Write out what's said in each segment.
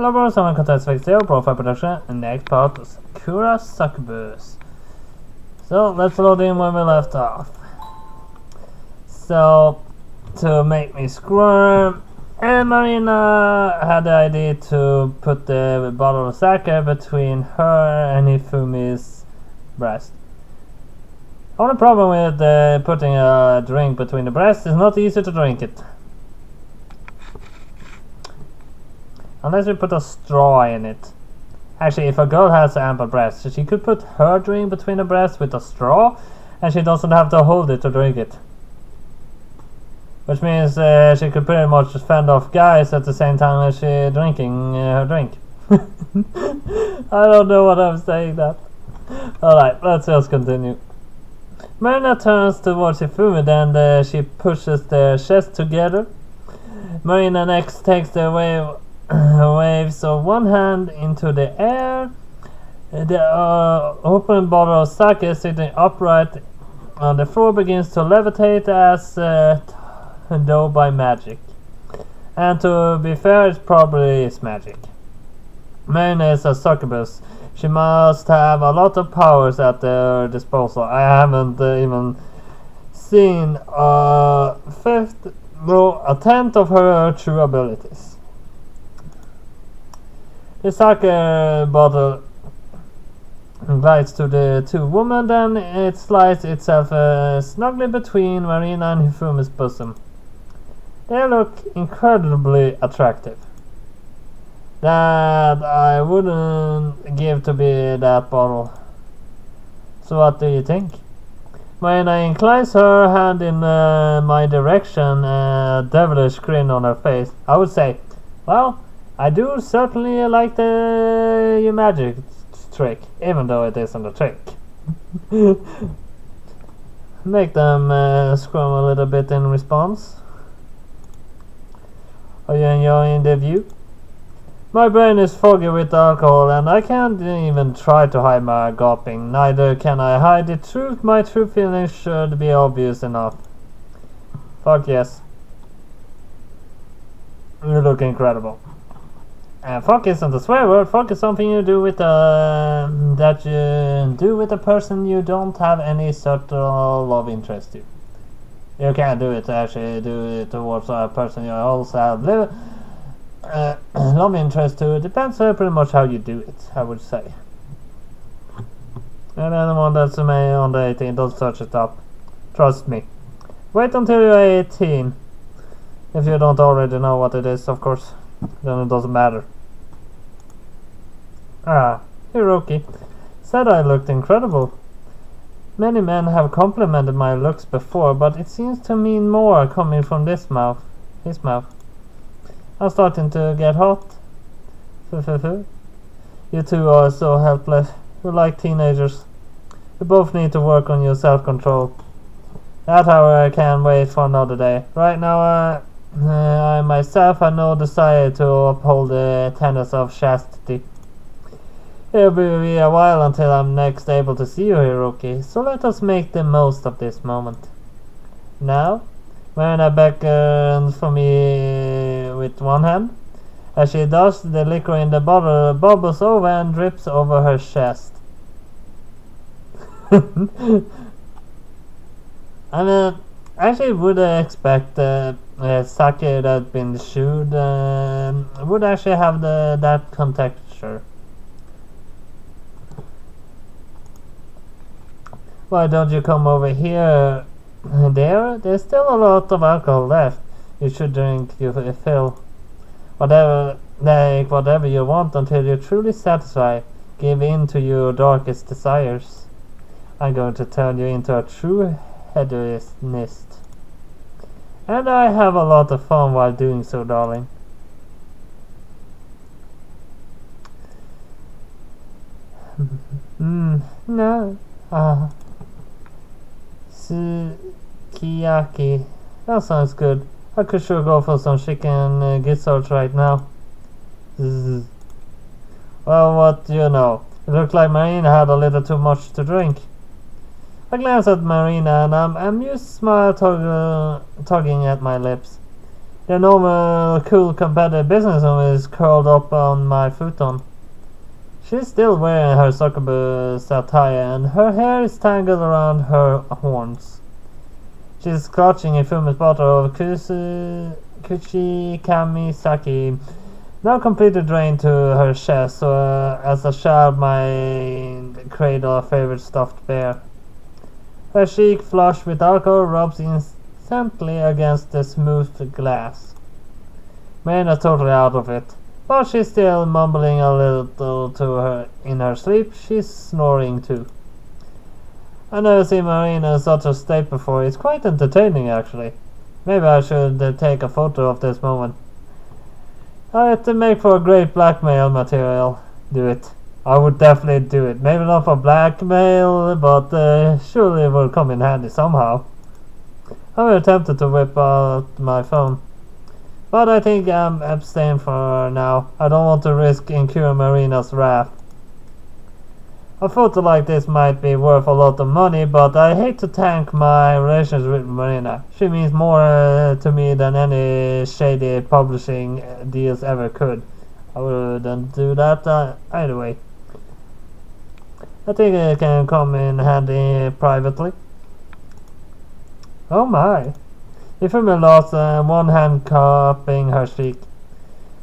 Collaborate someone contest phase 0, profile production, and next part of Sakura Succubus. So let's load in where we left off. So, to make me squirm, and Marina had the idea to put the bottle of sake between her and Hifumi's breast. Only problem with putting a drink between the breasts is not easy to drink it. Unless you put a straw in it. Actually, if a girl has ample breasts, she could put her drink between the breasts with a straw, and she doesn't have to hold it to drink it. Which means she could pretty much fend off guys at the same time as she drinking her drink. I don't know what I'm saying that. Alright, let's just continue. Marina turns towards Hifumi, then she pushes their chests together. Marina next takes the waves of one hand into the air. The open bottle of sake sitting upright on the floor begins to levitate as though by magic. And to be fair, it probably is magic. Marina is a succubus. She must have a lot of powers at her disposal. I haven't even seen a tenth of her true abilities. The sake bottle glides to the two women, then it slides itself snugly between Marina and Hifumi's bosom. They look incredibly attractive. That I wouldn't give to be that bottle. So what do you think? Marina inclines her hand in my direction, a devilish grin on her face. I would say, well, I do certainly like your magic trick, even though it isn't a trick. Make them squirm a little bit in response. Are you enjoying the view? My brain is foggy with alcohol, and I can't even try to hide my gulping. Neither can I hide the truth. My true feelings should be obvious enough. Fuck yes. You look incredible. And fuck isn't a swear word. Fuck is something you do with that you do with a person you don't have any sort of love interest to. You can't do it actually do it towards a person you also have love interest to. It depends pretty much how you do it, I would say. And anyone that's under 18, don't search it up. Trust me. Wait until you're 18. If you don't already know what it is, of course. Then it doesn't matter. Hiroki said I looked incredible. Many men have complimented my looks before, but it seems to mean more coming from his mouth. I'm starting to get hot. You two are so helpless. You're like teenagers. You both need to work on your self-control. That, however, I can't wait for another day. Right now, I myself have no desire to uphold the tenets of chastity. It'll be a while until I'm next able to see you, Hiroki, so let us make the most of this moment. Now, Marina beckons for me with one hand. As she does, the liquor in the bottle bubbles over and drips over her chest. I actually would expect sake that's been chewed would actually have that contexture. Why don't you come over here? There's still a lot of alcohol left. You should drink your fill. Whatever you want until you're truly satisfied. Give in to your darkest desires. I'm going to turn you into a true hedonist. And I have a lot of fun while doing so, darling. No. Sukiyaki. That sounds good. I could sure go for some chicken gizzards right now. Well, what do you know? It looked like Marina had a little too much to drink. I glance at Marina and an amused smile tugging at my lips. The normal, cool, competitive businesswoman is curled up on my futon. She's still wearing her Succubus attire, and her hair is tangled around her horns. She's clutching Hifumi's bottle of Kuchi Kami Sake, now completely drained to her chest, so as a child might cradle a favorite stuffed bear. Her cheek, flushed with alcohol, rubs instantly against the smooth glass. Marina's totally out of it, but she's still mumbling a little to her in her sleep. She's snoring too. I've never seen Marina in such a state before. It's quite entertaining, actually. Maybe I should take a photo of this moment. It'd make for a great blackmail material. Do it. I would definitely do it. Maybe not for blackmail, but surely it will come in handy somehow. I'm very tempted to whip out my phone, but I think I'm abstaining for now. I don't want to risk incurring Marina's wrath. A photo like this might be worth a lot of money, but I hate to tank my relations with Marina. She means more to me than any shady publishing deals ever could. I wouldn't do that either way. I think it can come in handy privately. Oh my. Hifumi lost one hand cupping her cheek.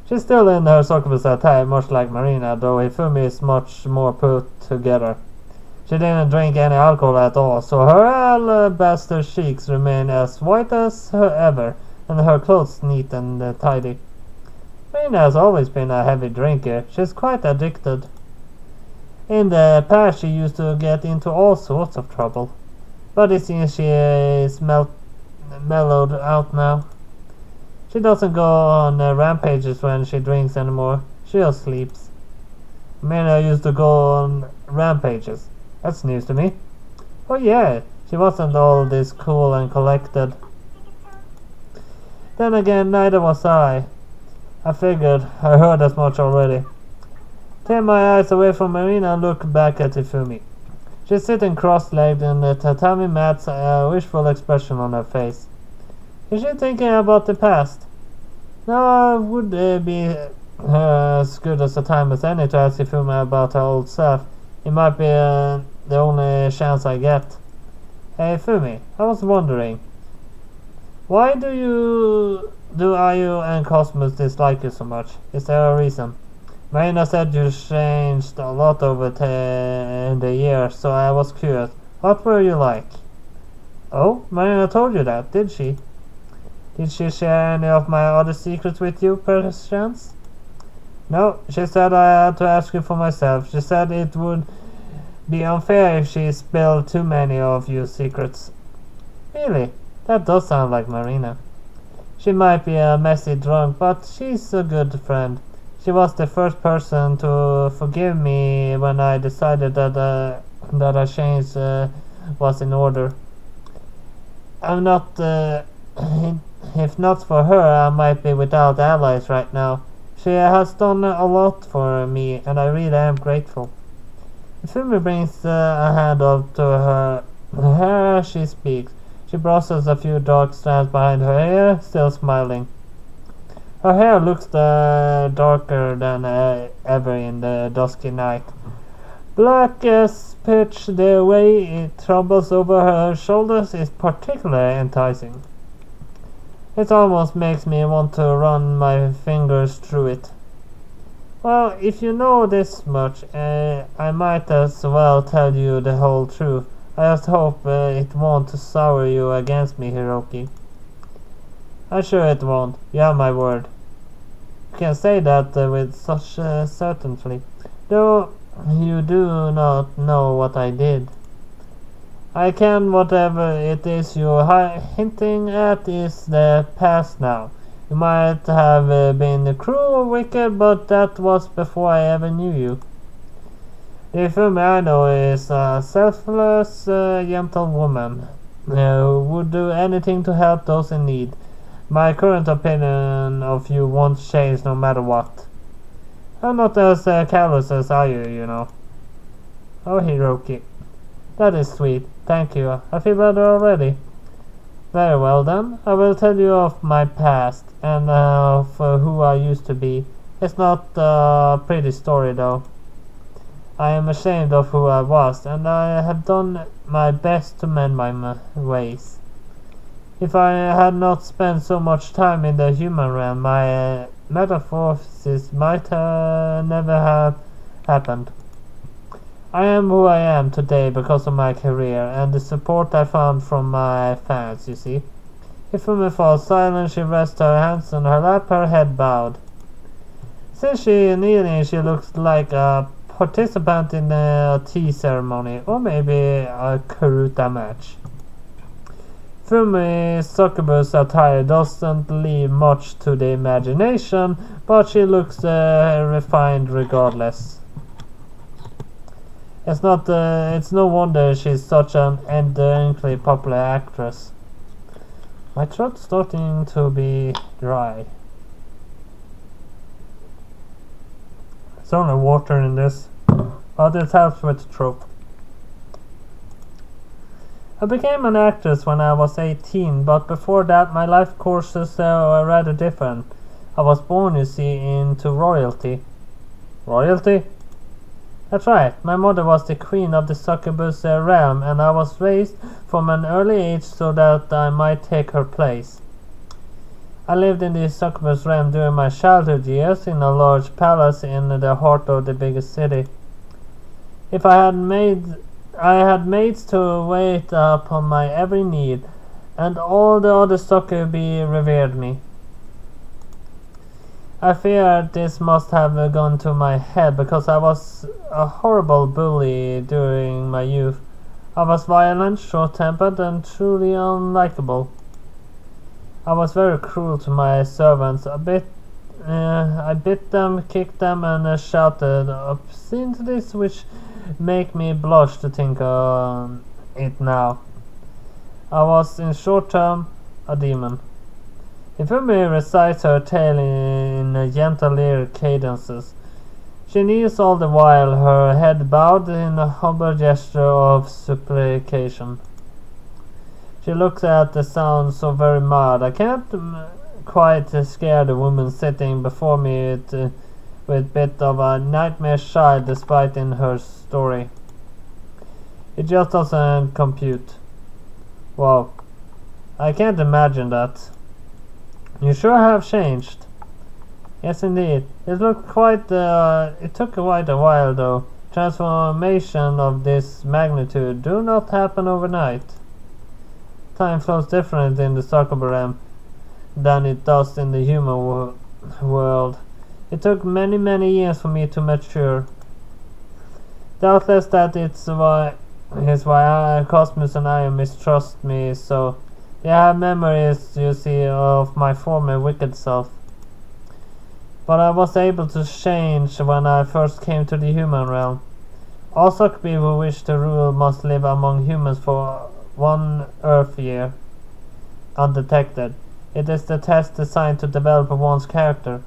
She's still in her Succubus attire, much like Marina, though Hifumi is much more put together. She didn't drink any alcohol at all, so her alabaster cheeks remain as white as ever, and her clothes neat and tidy. Marina has always been a heavy drinker. She's quite addicted. In the past, she used to get into all sorts of trouble, but it seems she is mellowed out now. She doesn't go on rampages when she drinks anymore. She just sleeps. Marina used to go on rampages. That's news to me. Oh yeah, she wasn't all this cool and collected. Then again, neither was I. I figured. I heard as much already. Take my eyes away from Marina and look back at Hifumi. She's sitting cross-legged in the tatami mat, a wishful expression on her face. Is she thinking about the past? No, would be as good as a time as any to ask Hifumi about her old self. It might be the only chance I get. Hey Hifumi, I was wondering, why do Ayu and Cosmos dislike you so much? Is there a reason? Marina said you changed a lot over the years, so I was curious. What were you like? Oh, Marina told you that, did she? Did she share any of my other secrets with you, perchance? No, she said I had to ask you for myself. She said it would be unfair if she spilled too many of your secrets. Really? That does sound like Marina. She might be a messy drunk, but she's a good friend. She was the first person to forgive me when I decided that a change was in order. I'm not... if not for her, I might be without allies right now. She has done a lot for me, and I really am grateful. Hifumi brings a hand up to her hair as she speaks. She brushes a few dark strands behind her ear, still smiling. Her hair looks darker than ever in the dusky night. Black as pitch, the way it trembles over her shoulders is particularly enticing. It almost makes me want to run my fingers through it. Well, if you know this much, I might as well tell you the whole truth. I just hope it won't sour you against me, Hiroki. I'm sure it won't. You have my word. You can say that with such certainty, though you do not know what I did. I can. Whatever it is you're hinting at is the past now. You might have been cruel or wicked, but that was before I ever knew you. The Hifumi I know is a selfless, gentle woman who would do anything to help those in need. My current opinion of you won't change no matter what. I'm not as callous as Ayu, you know. Oh, Hiroki. That is sweet. Thank you. I feel better already. Very well then, I will tell you of my past and of who I used to be. It's not a pretty story though. I am ashamed of who I was, and I have done my best to mend my ways. If I had not spent so much time in the human realm, my metamorphosis might never have happened. I am who I am today because of my career and the support I found from my fans, you see. Hifumi falls silent, she rests her hands on her lap, her head bowed. Since she is kneeling, she looks like a participant in a tea ceremony, or maybe a karuta match. Fumi's Succubus attire doesn't leave much to the imagination, but she looks refined regardless. It's no wonder she's such an endearingly popular actress. My throat's starting to be dry. There's only water in this, but it helps with the throat. I became an actress when I was 18, but before that my life courses were rather different. I was born, you see, into royalty. Royalty? That's right, my mother was the queen of the Succubus realm, and I was raised from an early age so that I might take her place. I lived in the Succubus realm during my childhood years in a large palace in the heart of the biggest city. I had maids to wait upon my every need, and all the other succubi revered me. I fear this must have gone to my head because I was a horrible bully during my youth. I was violent, short-tempered, and truly unlikable. I was very cruel to my servants. I bit them, kicked them, and shouted obscenities which make me blush to think on it now. I was, in short term, a demon. Hifumi recites her tale in gentle lyric cadences. She kneels all the while, her head bowed in a humble gesture of supplication. She looks at the sound so very mild. I can't quite scare the woman sitting before me with bit of a nightmare child despite in her story. It just doesn't compute. Wow. I can't imagine that. You sure have changed. Yes, indeed. It took quite a while, though. Transformation of this magnitude do not happen overnight. Time flows differently in the Succubus realm than it does in the human world. It took many years for me to mature. Doubtless that is why Cosmos and I mistrust me so. They have memories, you see, of my former wicked self. But I was able to change when I first came to the human realm. All succubi who wish to rule must live among humans for 1 Earth year, undetected. It is the test designed to develop one's character.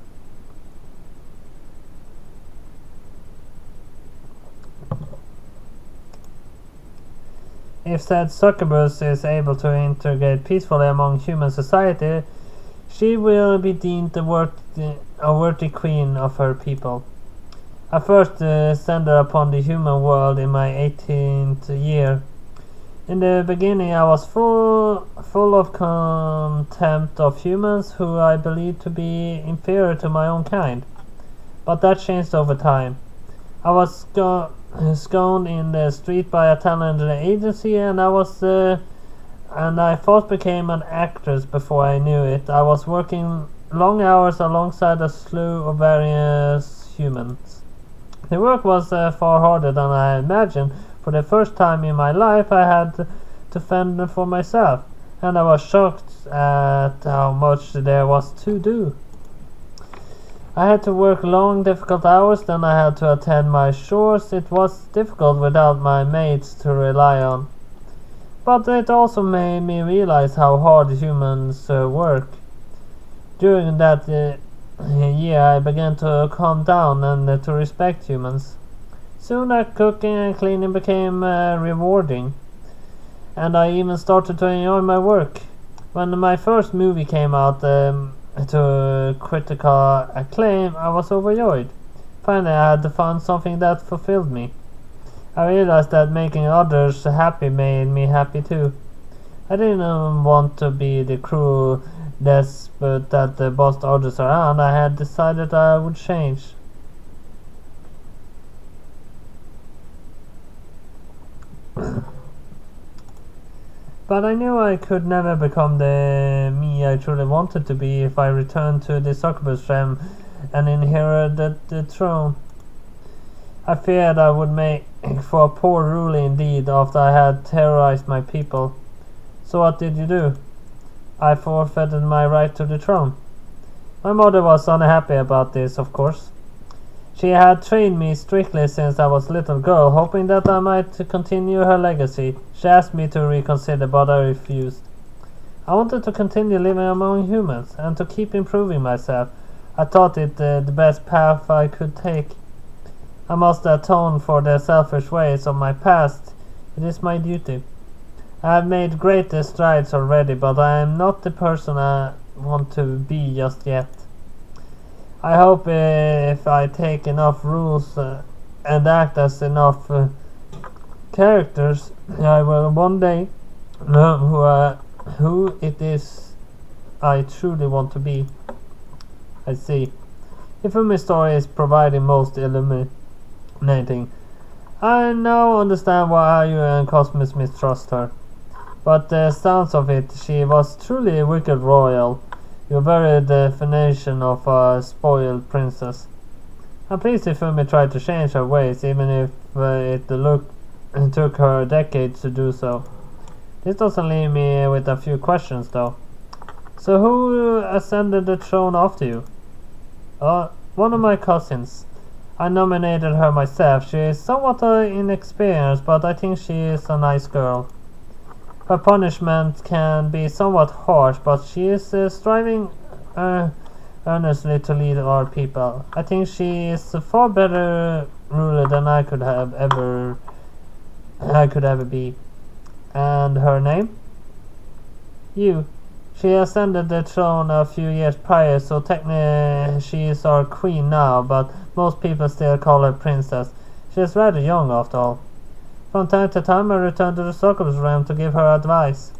If said Succubus is able to integrate peacefully among human society, she will be deemed a worthy queen of her people. I first descended upon the human world in my 18th year. In the beginning I was full of contempt of humans who I believed to be inferior to my own kind. But that changed over time. I was scorned in the street by a talent agency, and I first became an actress before I knew it. I was working long hours alongside a slew of various humans. The work was far harder than I imagined. For the first time in my life I had to fend for myself, and I was shocked at how much there was to do. I had to work long, difficult hours, then I had to attend my chores. It was difficult without my mates to rely on. But it also made me realize how hard humans work. During that year I began to calm down and to respect humans. Soon cooking and cleaning became rewarding, and I even started to enjoy my work. When my first movie came out to critical acclaim, I was overjoyed. Finally, I had found something that fulfilled me. I realized that making others happy made me happy too. I didn't want to be the cruel despot that bossed others around. I had decided I would change. But I knew I could never become the me I truly wanted to be if I returned to the Succubus realm and inherited the throne. I feared I would make for a poor ruler indeed after I had terrorized my people. So what did you do? I forfeited my right to the throne. My mother was unhappy about this, of course. She had trained me strictly since I was a little girl, hoping that I might continue her legacy. She asked me to reconsider, but I refused. I wanted to continue living among humans and to keep improving myself. I thought it the best path I could take. I must atone for the selfish ways of my past. It is my duty. I have made great strides already, but I am not the person I want to be just yet. I hope if I take enough rules and act as enough characters, I will one day learn who it is I truly want to be. I see. Hifumi's story is providing most illuminating. I now understand why you and Cosmos mistrust her. But the sounds of it, she was truly a wicked royal. Your very definition of a spoiled princess. I'm pleased Hifumi tried to change her ways, even if it took her decades to do so. This doesn't leave me with a few questions, though. So who ascended the throne after you? One of my cousins. I nominated her myself. She is somewhat inexperienced, but I think she is a nice girl. Her punishment can be somewhat harsh, but she is striving earnestly to lead our people. I think she is a far better ruler than I could ever be. And her name? You. She ascended the throne a few years prior, so technically she is our queen now, but most people still call her princess. She is rather young after all. From time to time I return to the Succubus realm to give her advice.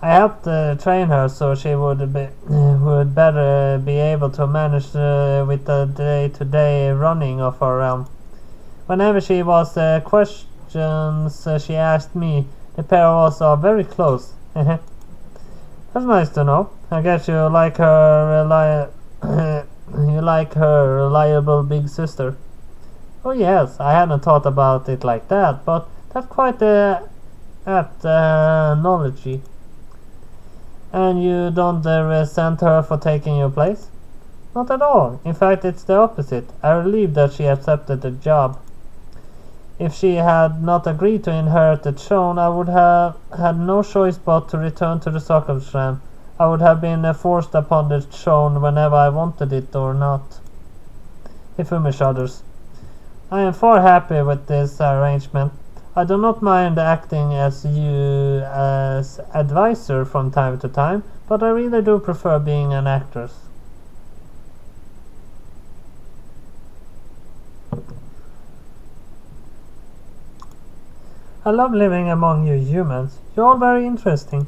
I helped train her so she would better be able to manage with the day-to-day running of our realm. Whenever she was questions she asked me, the pair of us are very close. That's nice to know. I guess you like her reliable big sister. Oh yes, I hadn't thought about it like that, but that's quite knowledge. And you don't resent her for taking your place? Not at all. In fact, it's the opposite. I'm relieved that she accepted the job. If she had not agreed to inherit the throne, I would have had no choice but to return to the Succubus realm. I would have been forced upon the throne whenever I wanted it or not. Hifumi shudders. I am far happy with this arrangement. I do not mind acting as advisor from time to time, but I really do prefer being an actress. I love living among you humans. You're all very interesting.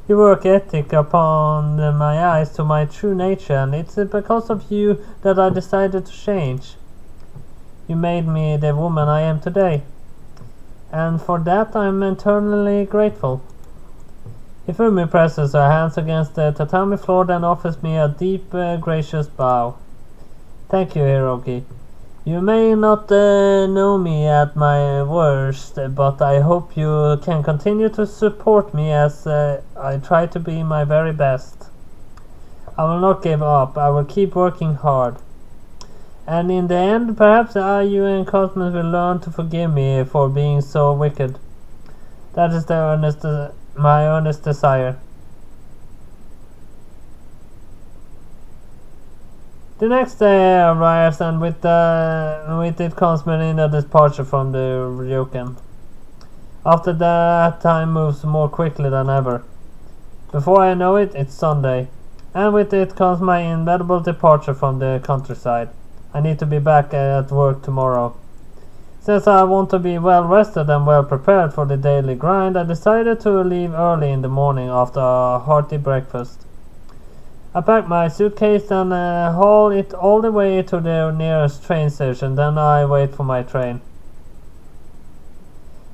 Your work ethic opened my eyes to my true nature, and it's because of you that I decided to change. You made me the woman I am today, and for that I'm eternally grateful. Hifumi presses her hands against the tatami floor, then offers me a deep, gracious bow. Thank you, Hiroki. You may not know me at my worst, but I hope you can continue to support me as I try to be my very best. I will not give up. I will keep working hard. And in the end, perhaps you and Cosmos will learn to forgive me for being so wicked. That is my earnest desire. The next day arrives, and with it comes Melina's departure from the Ryokan. After that, time moves more quickly than ever. Before I know it, it's Sunday, and with it comes my inevitable departure from the countryside. I need to be back at work tomorrow. Since I want to be well rested and well prepared for the daily grind, I decided to leave early in the morning after a hearty breakfast. I packed my suitcase and haul it all the way to the nearest train station, then I wait for my train.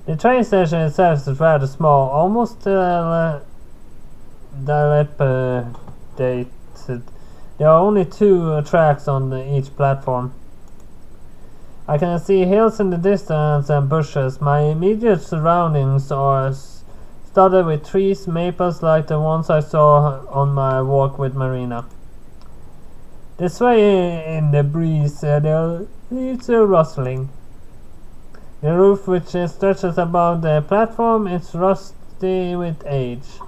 The train station itself is rather small, almost dilapidated. There are only two tracks on each platform. I can see hills in the distance and bushes. My immediate surroundings are studded with trees, maples like the ones I saw on my walk with Marina. They sway in the breeze, their leaves are rustling. The roof, which stretches above the platform, is rusty with age.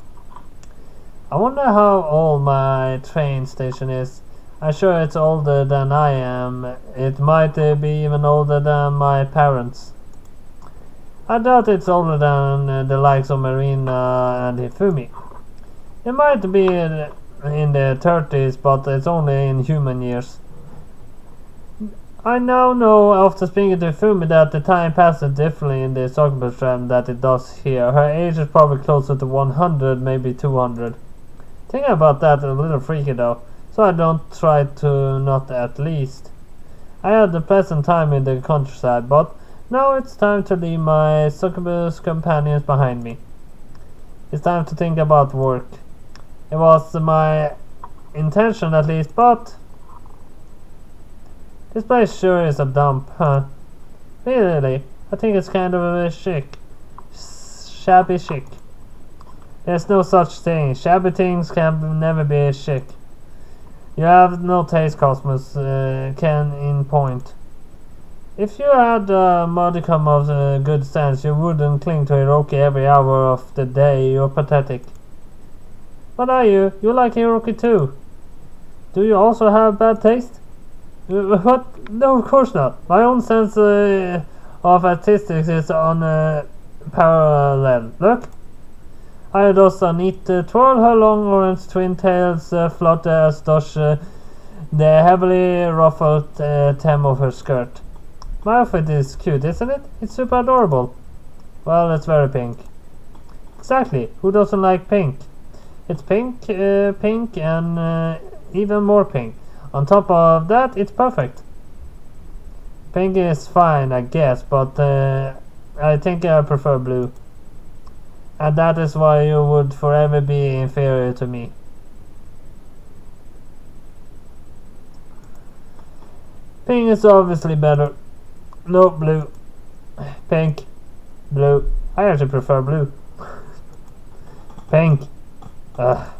I wonder how old my train station is. I'm sure it's older than I am. It might be even older than my parents. I doubt it's older than the likes of Marina and Hifumi. It might be in the 30s, but it's only in human years. I now know after speaking to Hifumi that the time passes differently in the Succubus realm than it does here. Her age is probably closer to 100, maybe 200. Thinking about that is a little freaky though, so I don't try to not at least. I had a pleasant time in the countryside, but now it's time to leave my Succubus companions behind me. It's time to think about work. It was my intention at least, but this place sure is a dump, huh? Really, I think it's kind of a chic. Shabby chic. There's no such thing. Shabby things can never be chic. You have no taste, Cosmos, can in point. If you had a modicum of good sense, you wouldn't cling to Hiroki every hour of the day. You're pathetic. What are you? You like Hiroki too. Do you also have bad taste? What? No, of course not. My own sense of artistics is on parallel. Look. I does a neat twirl. Her long orange twin tails flutter as does the heavily ruffled hem of her skirt. My outfit is cute, isn't it? It's super adorable. Well, it's very pink. Exactly. Who doesn't like pink? It's pink, pink, and even more pink. On top of that, it's perfect. Pink is fine, I guess, but I think I prefer blue. And that is why you would forever be inferior to me. Pink is obviously better. No, blue. Pink. Blue. I actually prefer blue. Pink. I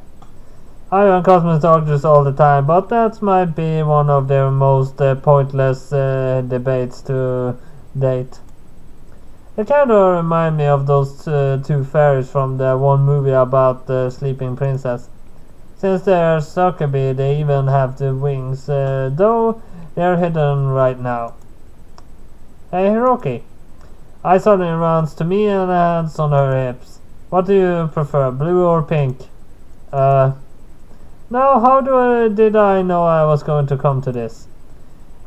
and Cosmos talk just all the time, but that might be one of their most pointless debates to date. They kind of remind me of those two fairies from the one movie about the sleeping princess. Since they're Succubus, they even have the wings, though they're hidden right now. Hey Hiroki. Eye suddenly runs to me and hands on her hips. What do you prefer, blue or pink? Now how did I know I was going to come to this?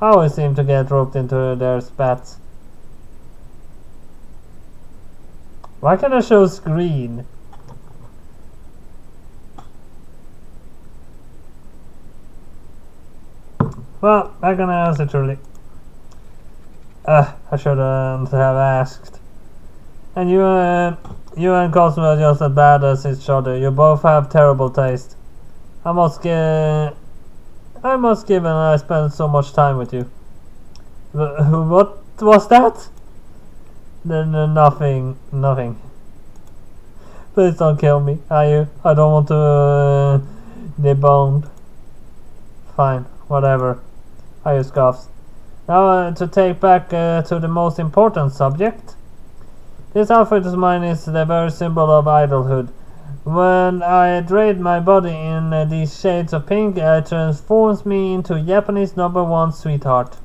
I always seem to get roped into their spats. Why can't I show screen? Well, I'm gonna answer truly. I shouldn't have asked. And you and Cosmo are just as bad as each other. You both have terrible taste. I must give, and I spent so much time with you. What was that? Nothing. Please don't kill me, are you? I don't want to deboned. Fine, whatever. Ayu scoffs. Now to take back to the most important subject. This outfit of mine is the very symbol of idlehood. When I drape my body in these shades of pink, it transforms me into Japanese #1 sweetheart.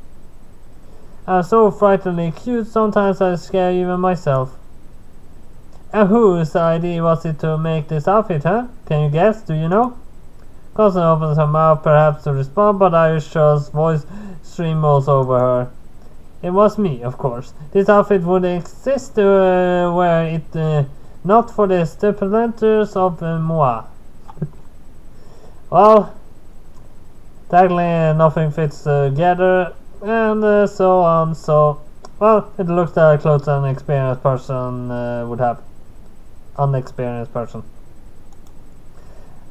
I'm so frighteningly cute, sometimes I scare even myself. And whose idea was it to make this outfit, huh? Can you guess? Do you know? Cousin opens her mouth perhaps to respond, but Ayusha's voice streams over her. It was me, of course. This outfit would exist were it not for the stipulations of moi. Well, technically nothing fits together, and so on, so... Well, it looks like clothes an experienced person would have. Unexperienced person.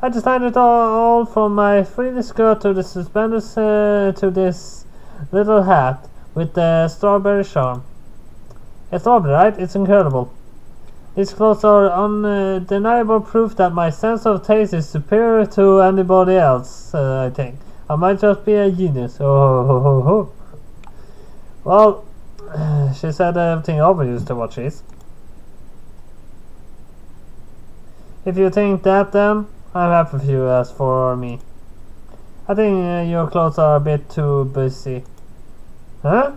I decided all from my frilly skirt to the suspenders to this little hat with the strawberry charm. It's strawberry, right? It's incredible. These clothes are undeniable proof that my sense of taste is superior to anybody else, I think. I might just be a genius. Oh, ho, ho, ho. Well, she said everything obvious to what she is. If you think that, then I'm happy for you. As for me, I think your clothes are a bit too busy. Huh?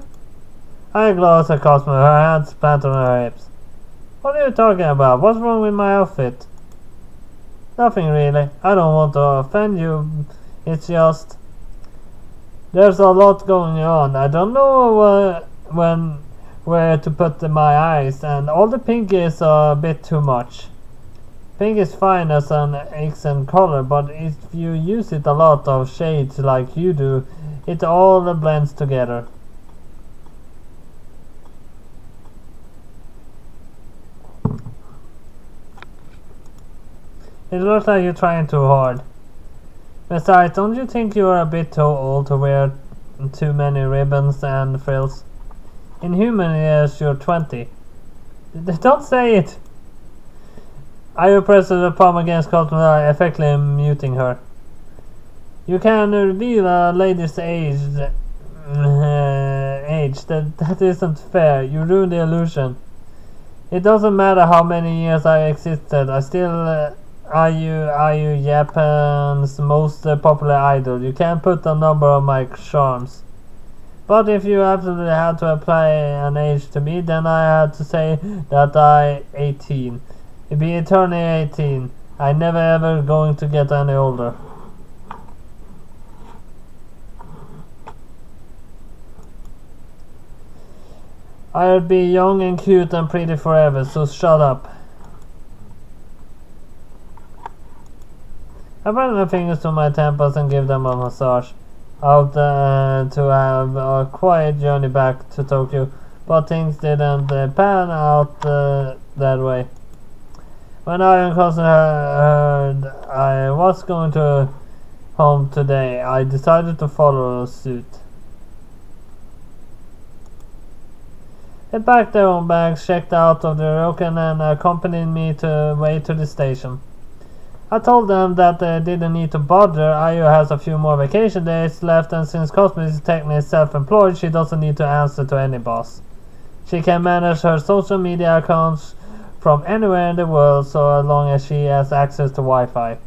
I glows at Cosmo, her hands planted on her hips. What are you talking about? What's wrong with my outfit? Nothing really. I don't want to offend you. It's just... There's a lot going on. I don't know where to put my eyes, and all the pink is a bit too much. Pink is fine as an accent color, but if you use it a lot of shades like you do, it all blends together. It looks like you're trying too hard. Besides, don't you think you're a bit too old to wear too many ribbons and frills? In human years, you're 20. Don't say it! I pressed the palm against Cosmo's eye, effectively muting her. You can reveal a lady's age. That isn't fair. You ruined the illusion. It doesn't matter how many years I existed. I still are you Japan's most popular idol. You can't put a number on my charms. But if you absolutely had to apply an age to me, then I had to say that I'm 18. It'd be eternally 18. I'm never ever going to get any older. I'll be young and cute and pretty forever, so shut up. I run my fingers to my temples and give them a massage. Out to have a quiet journey back to Tokyo, but things didn't pan out that way. When I and cousin heard I was going to home today, I decided to follow suit. They packed their own bags, checked out of the Ryokan, and accompanied me way to the station. I told them that they didn't need to bother. Ayu has a few more vacation days left, and since Cosmo is technically self-employed, she doesn't need to answer to any boss. She can manage her social media accounts from anywhere in the world, so as long as she has access to Wi-Fi.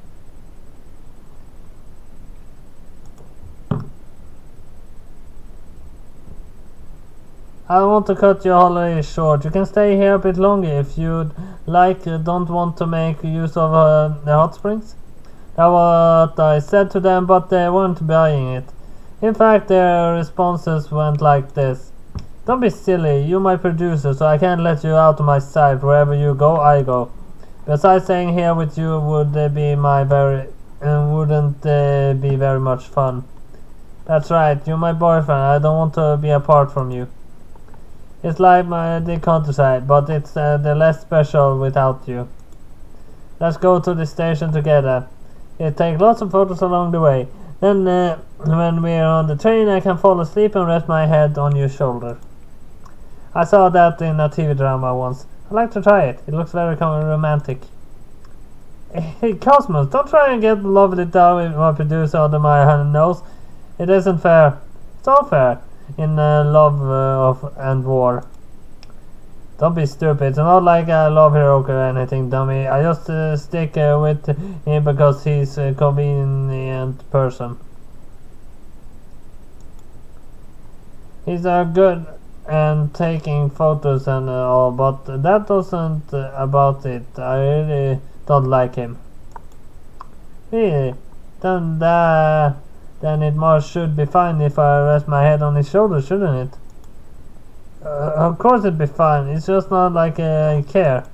I want to cut your holiday short. You can stay here a bit longer if you'd like. Don't want to make use of the hot springs? That's what I said to them, but they weren't buying it. In fact, their responses went like this. Don't be silly, you're my producer, so I can't let you out of my sight. Wherever you go, I go. Besides, staying here with you would be wouldn't be very much fun. That's right, you're my boyfriend. I don't want to be apart from you. It's like the countryside, but it's the less special without you. Let's go to the station together. It takes lots of photos along the way. Then, when we're on the train, I can fall asleep and rest my head on your shoulder. I saw that in a TV drama once. I'd like to try it. It looks very romantic. Hey, Cosmos, don't try and get lovely down with my producer under my nose. It isn't fair. It's all fair in love and war. Don't be stupid. It's not like I love Hiroka or anything, dummy. I just stick with him because he's a convenient person. He's a good and taking photos and all, but that doesn't about it. I really don't like him. Really? Then it must should be fine if I rest my head on his shoulder, shouldn't it? Of course it'd be fine. It's just not like I care.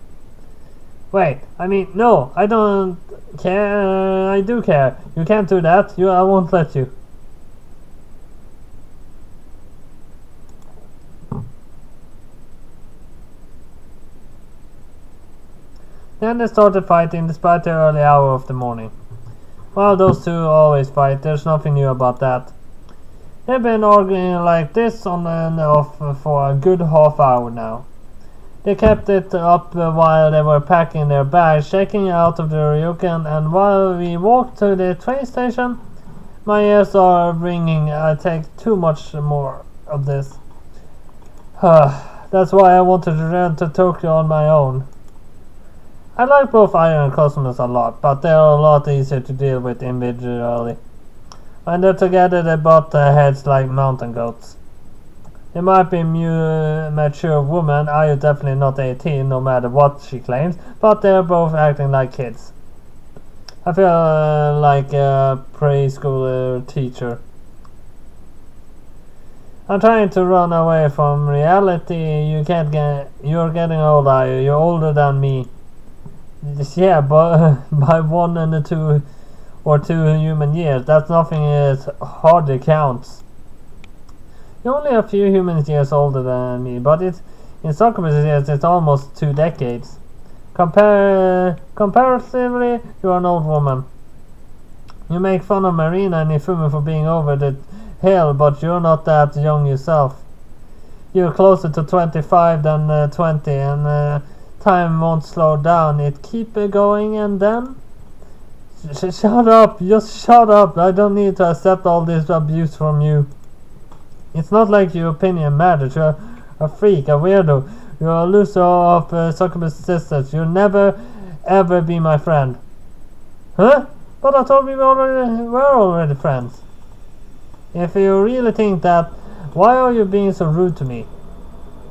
Wait, I mean, no, I don't care. I do care. You can't do that. I won't let you. Then they started fighting despite the early hour of the morning. Well, those two always fight. There's nothing new about that. They've been arguing like this on and off for a good half hour now. They kept it up while they were packing their bags, checking out of the Ryukan, and while we walked to the train station, my ears are ringing. I take too much more of this. That's why I wanted to run to Tokyo on my own. I like both Iron and customers a lot, but they're a lot easier to deal with individually. When they're together, they butt heads like mountain goats. They might be mature women. Ayu definitely not 18, no matter what she claims, but they're both acting like kids. I feel like a preschool teacher. I'm trying to run away from reality. You're getting old, Ayu. You're older than me. Yeah, but by 1 and 2 or 2 human years. That's nothing. It hardly counts. You're only a few human years older than me, but in Succubus years it's almost 2 decades. Comparatively, you're an old woman. You make fun of Marina and Hifumi for being over the hill, but you're not that young yourself. You're closer to 25 than 20, and time won't slow down. It keep going, and then... Shut up! Just shut up! I don't need to accept all this abuse from you. It's not like your opinion matters. You're a freak, a weirdo. You're a loser of Succubus sisters. You'll never, ever be my friend. Huh? But I thought we were already friends. If you really think that, why are you being so rude to me?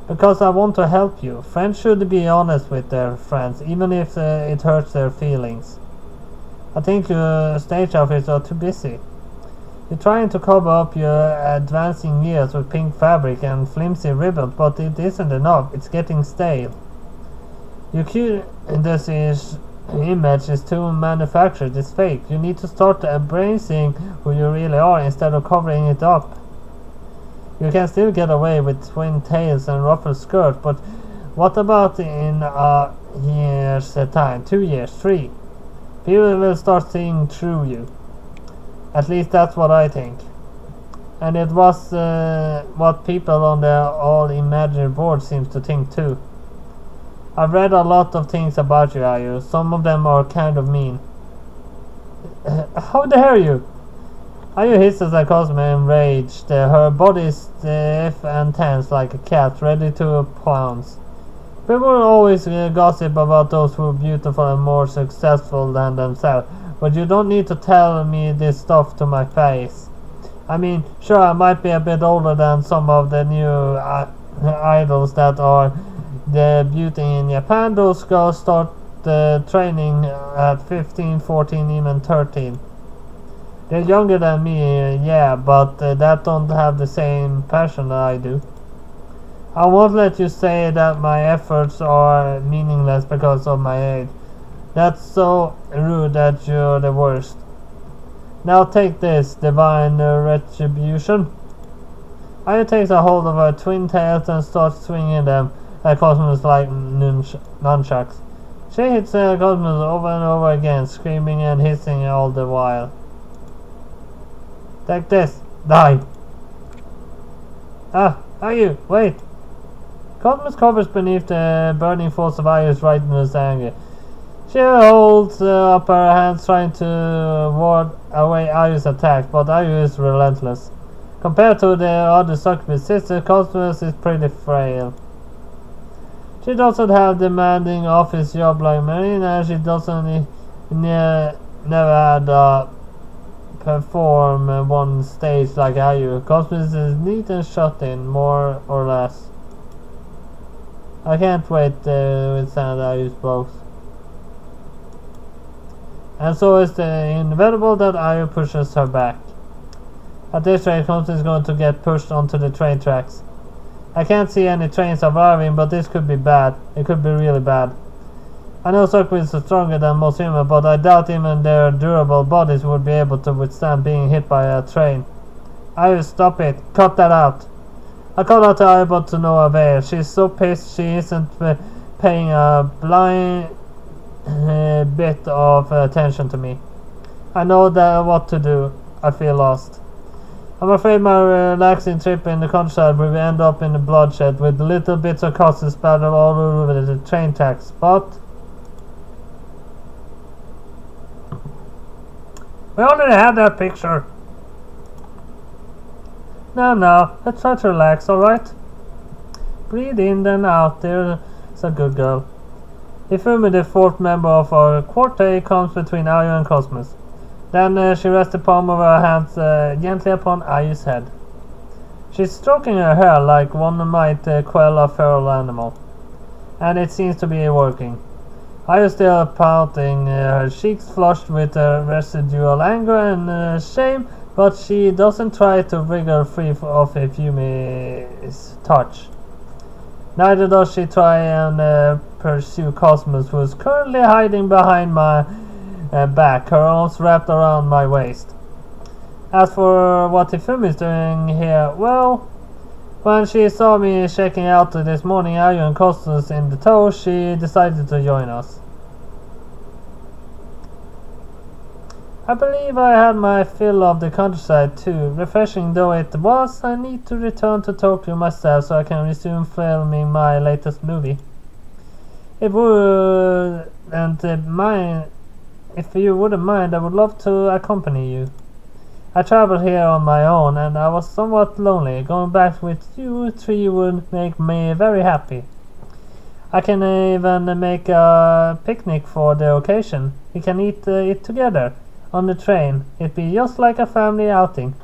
Because I want to help you. Friends should be honest with their friends, even if it hurts their feelings. I think your stage outfits are too busy. You're trying to cover up your advancing years with pink fabric and flimsy ribbons, but it isn't enough. It's getting stale. Your this image is too manufactured. It's fake. You need to start embracing who you really are instead of covering it up. You can still get away with twin tails and ruffled skirts, but what about in a year's time? 2 years? 3? People will start seeing through you. At least that's what I think. And it was what people on the all-imaginary board seems to think too. I've read a lot of things about you, Ayu. Some of them are kind of mean. How dare you? Ayu hisses like Cosmo enraged. Her body is stiff and tense like a cat, ready to pounce. People always gossip about those who are beautiful and more successful than themselves. But you don't need to tell me this stuff to my face. I mean, sure, I might be a bit older than some of the new idols that are debuting in Japan. Those girls start training at 15, 14, even 13. They're younger than me, yeah, but that don't have the same passion that I do. I won't let you say that my efforts are meaningless because of my age. That's so rude that you're the worst. Now take this, divine retribution. Aya takes a hold of her twin tails and starts swinging them at Cosmos like nunchucks. She hits Cosmos over and over again, screaming and hissing all the while. Take this, die! Ayu, wait! Cosmos covers beneath the burning force of Ayu's righteous anger. She holds up her hands trying to ward away Ayu's attacks, but Ayu is relentless. Compared to the other Succubus sisters, Cosmos is pretty frail. She doesn't have demanding office job like Marina. She doesn't never had perform one stage like Ayu. Cosmos is neat and shut in, more or less. I can't wait withstand Ayu's blows. And so is the inevitable that Ayu pushes her back. At this rate, Holmes is going to get pushed onto the train tracks. I can't see any trains arriving, but this could be bad. It could be really bad. I know Succubus is stronger than most humans, but I doubt even their durable bodies would be able to withstand being hit by a train. Ayu, stop it. Cut that out. I call out to Ayu, but to no avail. She's so pissed she isn't paying a blind bit of attention to me. I know what to do. I feel lost. I'm afraid my relaxing trip in the countryside will end up in bloodshed with little bits of cotton splattered all over the train tracks, but we already had that picture. Now, let's try to relax, alright? Breathe in then out, there's a good girl. Hifumi, the fourth member of our quartet, comes between Ayu and Cosmos. Then she rests the palm of her hands gently upon Ayu's head. She's stroking her hair like one might quell a feral animal, and it seems to be working. Ayu still pouting, her cheeks flushed with residual anger and shame, but she doesn't try to wriggle free of Hifumi's touch. Neither does she try and pursue Cosmos, who is currently hiding behind my back, her arms wrapped around my waist. As for what Hifumi is doing here, well, when she saw me checking out this morning, Ayu and Cosmos in the tow, she decided to join us. I believe I had my fill of the countryside too. Refreshing though it was, I need to return to Tokyo myself so I can resume filming my latest movie. If you wouldn't mind, I would love to accompany you. I traveled here on my own and I was somewhat lonely. Going back with you three would make me very happy. I can even make a picnic for the occasion. We can eat it together on the train. It'd be just like a family outing.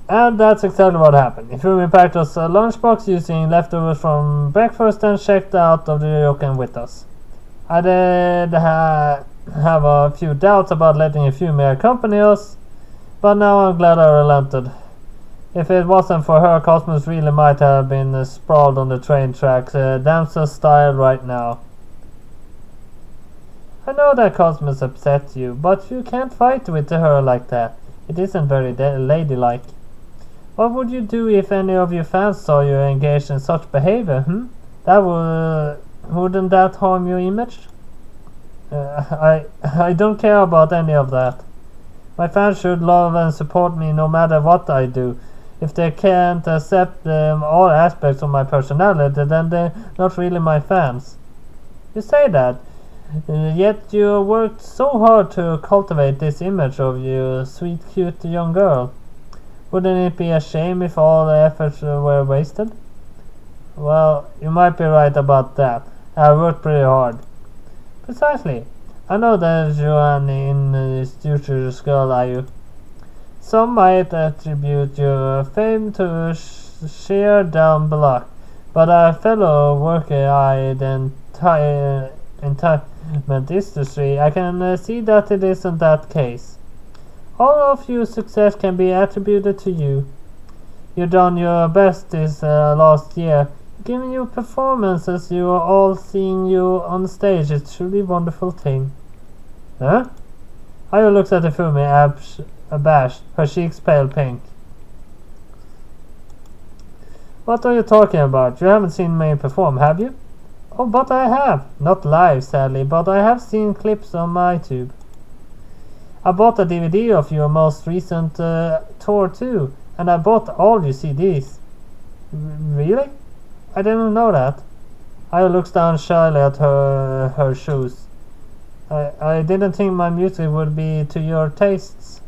And that's exactly what happened. Hifumi packed us a lunchbox using leftovers from breakfast and checked out of the ryokan with us. I did have a few doubts about letting Hifumi accompany us, but now I'm glad I relented. If it wasn't for her, Cosmos really might have been sprawled on the train tracks, damsel style right now. I know that Cosmos upset you, but you can't fight with her like that. It isn't very ladylike. What would you do if any of your fans saw you engaged in such behavior, Wouldn't that harm your image? I don't care about any of that. My fans should love and support me no matter what I do. If they can't accept all aspects of my personality, then they're not really my fans. You say that, yet you worked so hard to cultivate this image of you, sweet, cute young girl. Wouldn't it be a shame if all the efforts were wasted? Well, you might be right about that. I worked pretty hard. Precisely. I know that you are an industrious girl, are you? Some might attribute your fame to sheer dumb luck, but a fellow worker in the entertainment industry, I can see that it isn't that case. All of your success can be attributed to you. You've done your best this last year. Giving you performances, you are all seeing you on stage. It's a truly wonderful thing. Huh? Ayu looks at Hifumi, abashed, her cheeks pale pink. What are you talking about? You haven't seen me perform, have you? Oh, but I have. Not live, sadly, but I have seen clips on my tube. I bought a DVD of your most recent tour too, and I bought all your CDs. Really? I didn't know that. Ayu looks down shyly at her shoes. I didn't think my music would be to your tastes.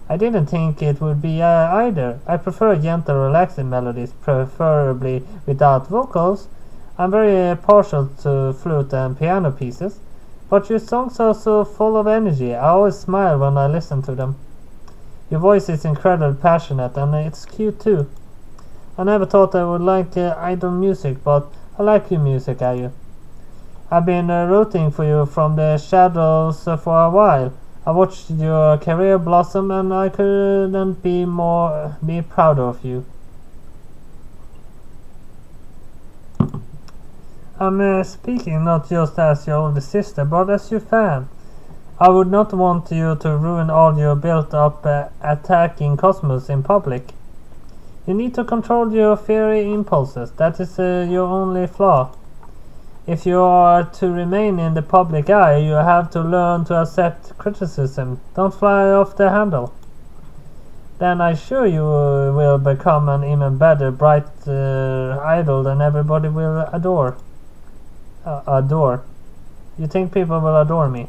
I didn't think it would be either. I prefer gentle, relaxing melodies, preferably without vocals. I'm very partial to flute and piano pieces, but your songs are so full of energy. I always smile when I listen to them. Your voice is incredibly passionate and it's cute too. I never thought I would like idol music, but I like your music, Ayu. I've been rooting for you from the shadows for a while. I watched your career blossom and I couldn't be prouder of you. I'm speaking not just as your older sister, but as your fan. I would not want you to ruin all your built-up attacking cosmos in public. You need to control your fiery impulses. That is your only flaw. If you are to remain in the public eye, you have to learn to accept criticism. Don't fly off the handle. Then I assure you will become an even better, brighter idol than everybody will adore. Adore. You think people will adore me?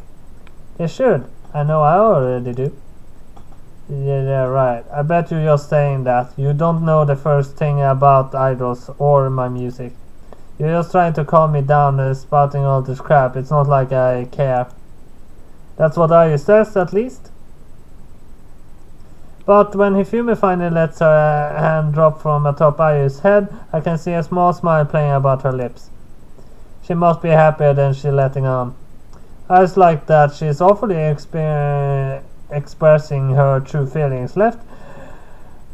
They should. I know I already do. Yeah, right. I bet you're just saying that. You don't know the first thing about idols or my music. You're just trying to calm me down spouting all this crap. It's not like I care. That's what Ayu says, at least. But when Hifumi finally lets her hand drop from atop Ayu's head, I can see a small smile playing about her lips. She must be happier than she's letting on. I just like that she's awfully expressing her true feelings. Left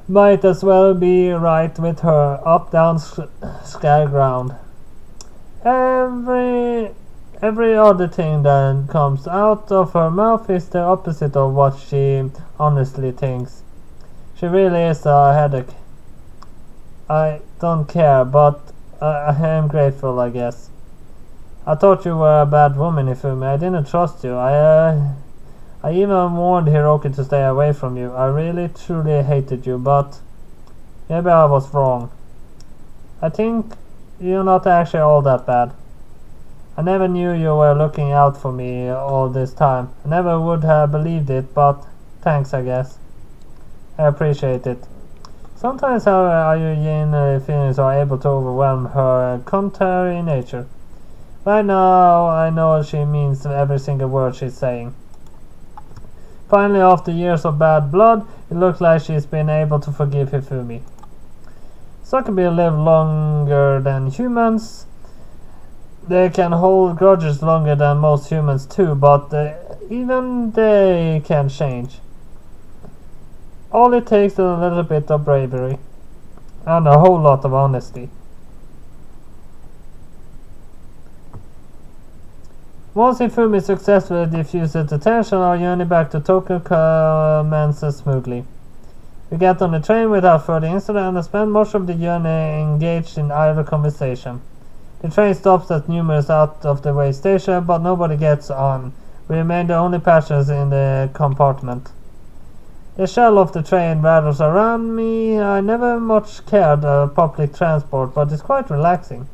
might as well be right with her. Up, down, sky, ground. Every other thing that comes out of her mouth is the opposite of what she honestly thinks. She really is a headache. I don't care, but I am grateful, I guess. I thought you were a bad woman, Hifumi. I didn't trust you. I even warned Hiroki to stay away from you. I really, truly hated you, but maybe I was wrong. I think you're not actually all that bad. I never knew you were looking out for me all this time. I never would have believed it, but thanks, I guess. I appreciate it. Sometimes her Ayuyin feelings are able to overwhelm her contrary nature. Right now, I know she means every single word she's saying. Finally, after years of bad blood, it looks like she's been able to forgive Hifumi. Succubus live longer than humans. They can hold grudges longer than most humans too, but even they can change. All it takes is a little bit of bravery and a whole lot of honesty. Once Hifumi successfully diffuses the tension, our journey back to Tokyo commences smoothly. We get on the train without further incident and spend most of the journey engaged in idle conversation. The train stops at numerous out-of-the-way stations, but nobody gets on. We remain the only passengers in the compartment. The shell of the train rattles around me. I never much cared public transport, but it's quite relaxing.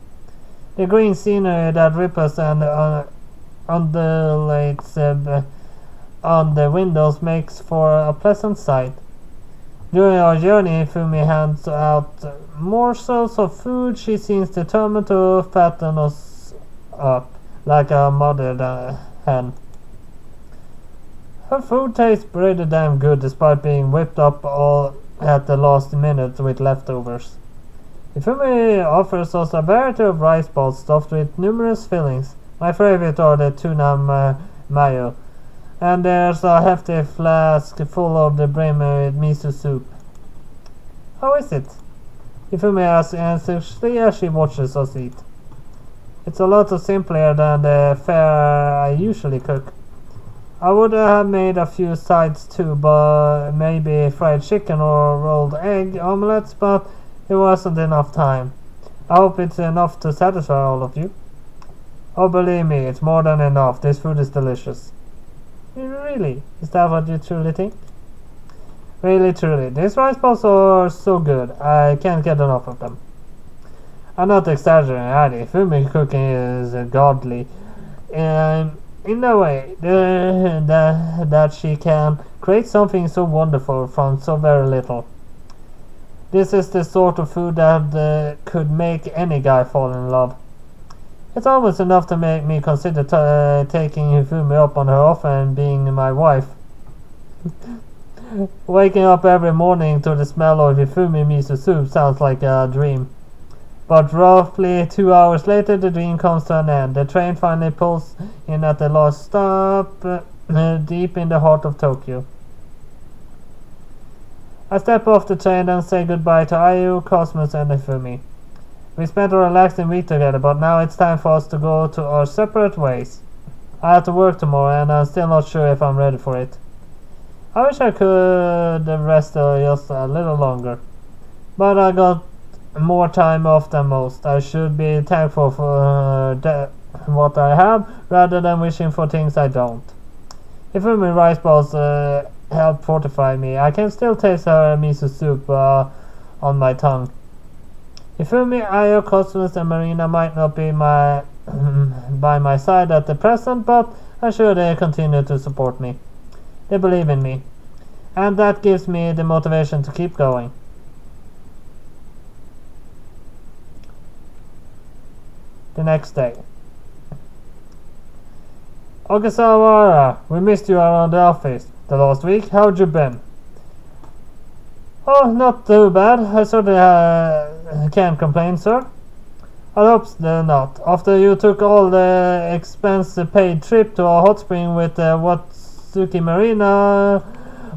The green scenery that ripples and undulates on the windows makes for a pleasant sight. During our journey, Hifumi hands out morsels of food. She seems determined to fatten us up like a mother hen. Her food tastes pretty damn good despite being whipped up all at the last minute with leftovers. Hifumi offers us a variety of rice balls stuffed with numerous fillings. My favorite are the tuna mayo, and there's a hefty flask full of the brim with miso soup. How is it? Hifumi asks anxiously as she watches us eat. It's a lot simpler than the fare I usually cook. I would have made a few sides too, but maybe fried chicken or rolled egg omelets, but it wasn't enough time. I hope it's enough to satisfy all of you. Oh, believe me, it's more than enough. This food is delicious. Really? Is that what you truly think? Really, truly. These rice balls are so good. I can't get enough of them. I'm not exaggerating, either. Hifumi cooking is godly. In a way that she can create something so wonderful from so very little. This is the sort of food that could make any guy fall in love. It's almost enough to make me consider taking Hifumi up on her offer and being my wife. Waking up every morning to the smell of Hifumi miso soup sounds like a dream. But roughly 2 hours later, the dream comes to an end. The train finally pulls in at the last stop, deep in the heart of Tokyo. I step off the train and say goodbye to Ayu, Cosmos, and Hifumi. We spent a relaxing week together, but now it's time for us to go to our separate ways. I have to work tomorrow, and I'm still not sure if I'm ready for it. I wish I could rest just a little longer, but I got more time off than most. I should be thankful for what I have, rather than wishing for things I don't. Hifumi rice balls help fortify me. I can still taste her miso soup on my tongue. Hifumi, Ayo, Cosmos, and Marina might not be by my side at the present, but I'm sure they continue to support me. They believe in me, and that gives me the motivation to keep going. The next day. Ogasawara, we missed you around the office the last week. How'd you been? Oh, not too bad. I certainly can't complain, sir. I hope not. After you took all the expense-paid trip to a hot spring with Watsuki Marina,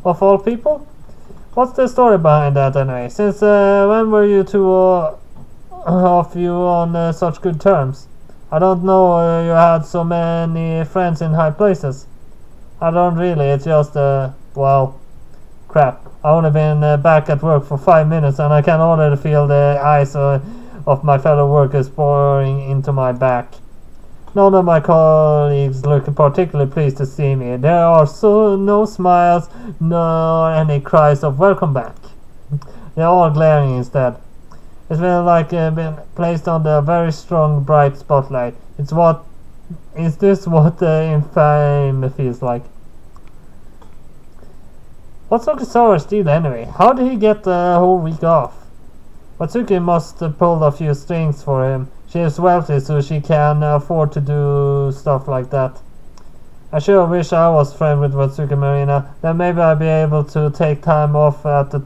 of all people? What's the story behind that anyway? Since when were you two of you on such good terms? I don't know you had so many friends in high places. I don't really, it's just, well, crap. I've only been back at work for 5 minutes and I can already feel the eyes of my fellow workers pouring into my back. None of my colleagues look particularly pleased to see me. There are no smiles, nor any cries of welcome back. They're all glaring instead. It's been like been placed under a very strong, bright spotlight. Is this what infamy feels like? What's Okasawa's deal anyway? How did he get the whole week off? Watsuki must pull a few strings for him. She is wealthy, so she can afford to do stuff like that. I sure wish I was friends with Watsuki Marina. Then maybe I'd be able to take time off at the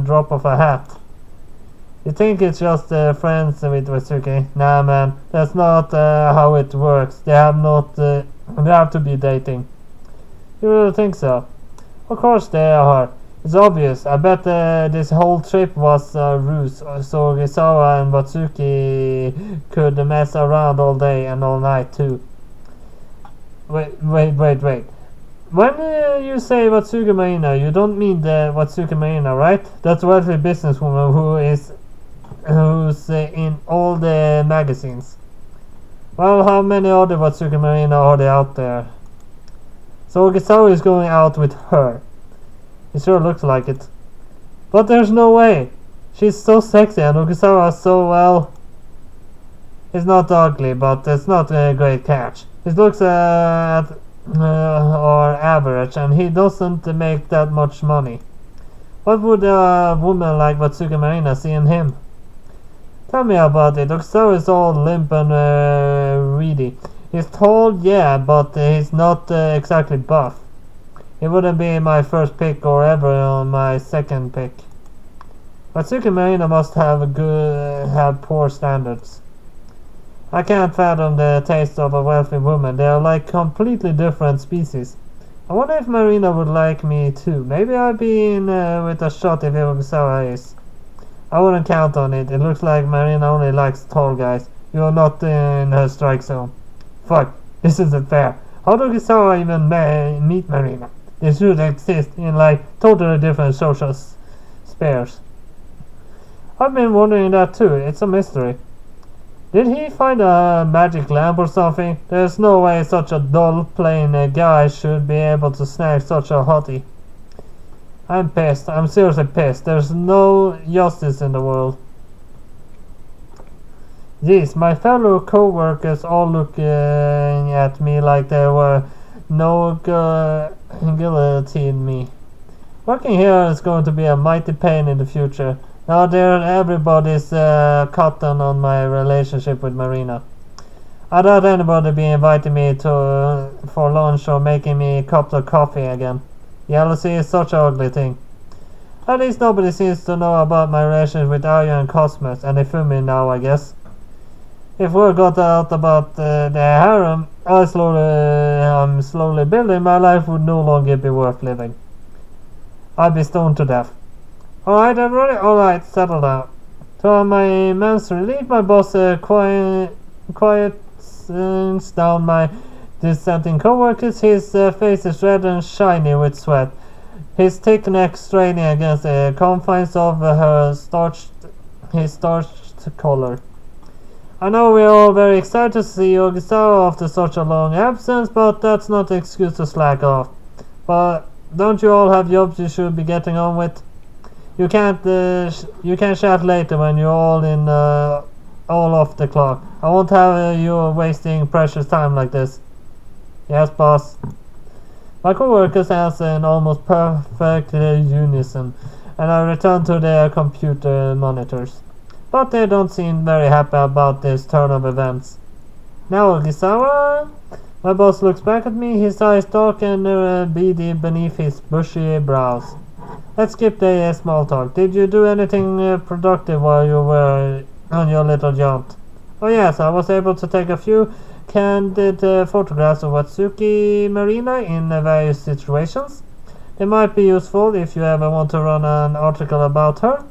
drop of a hat. You think it's just friends with Watsuki? Nah, man, that's not how it works. They have to be dating. You really think so? Of course they are. It's obvious. I bet this whole trip was a ruse, so Ogisawa and Watsuki could mess around all day and all night too. Wait. When you say Watsuki Marina, you don't mean the Watsuki Marina, right? That's a wealthy businesswoman who's in all the magazines. Well, how many other Watsuki Marina are there out there? So Ogisawa is going out with her. It sure looks like it. But there's no way. She's so sexy and Ogisawa is so, well... He's not ugly, but it's not a great catch. His looks are average and he doesn't make that much money. What would a woman like Watsuki Marina see in him? Tell me about it. Ogisawa is all limp and reedy. He's tall, yeah, but he's not exactly buff. He wouldn't be my first pick or ever my second pick. Watsuki Marina must have poor standards. I can't fathom the taste of a wealthy woman. They are like completely different species. I wonder if Marina would like me too. Maybe I'd be in with a shot if Ogisawa is. I wouldn't count on it. It looks like Marina only likes tall guys. You're not in her strike zone. Fuck, this isn't fair. How did Ogisawa even meet Marina? They should exist in like totally different social spheres. I've been wondering that too. It's a mystery. Did he find a magic lamp or something? There's no way such a dull, plain guy should be able to snag such a hottie. I'm pissed. I'm seriously pissed. There's no justice in the world. Jeez, my fellow co-workers all looking at me like they were no guillotine me. Working here is going to be a mighty pain in the future. Now everybody's cotton on my relationship with Marina. I doubt anybody be inviting me for lunch or making me a cup of coffee again. Jealousy is such an ugly thing. At least nobody seems to know about my relations with Arya and Cosmos and Hifumi now, I guess. If word got out about the harem I'm slowly building, my life would no longer be worth living. I'd be stoned to death. Alright, everybody? Alright, settle down. To my immense relief, my boss quiets down my dissenting co-workers. His face is red and shiny with sweat. His thick neck straining against the confines of his starched collar. I know we're all very excited to see Ogisawa after such a long absence, but that's not an excuse to slack off. But don't you all have jobs you should be getting on with? You can't chat later when you're all off the clock. I won't have you wasting precious time like this. Yes, boss. My co-workers answer in almost perfect unison, and I return to their computer monitors. But they don't seem very happy about this turn of events. Now, Ogisawa? My boss looks back at me, his eyes dark and beady beneath his bushy brows. Let's skip the small talk. Did you do anything productive while you were on your little jaunt? Oh yes, I was able to take a few candid photographs of Watsuki Marina in various situations. They might be useful if you ever want to run an article about her.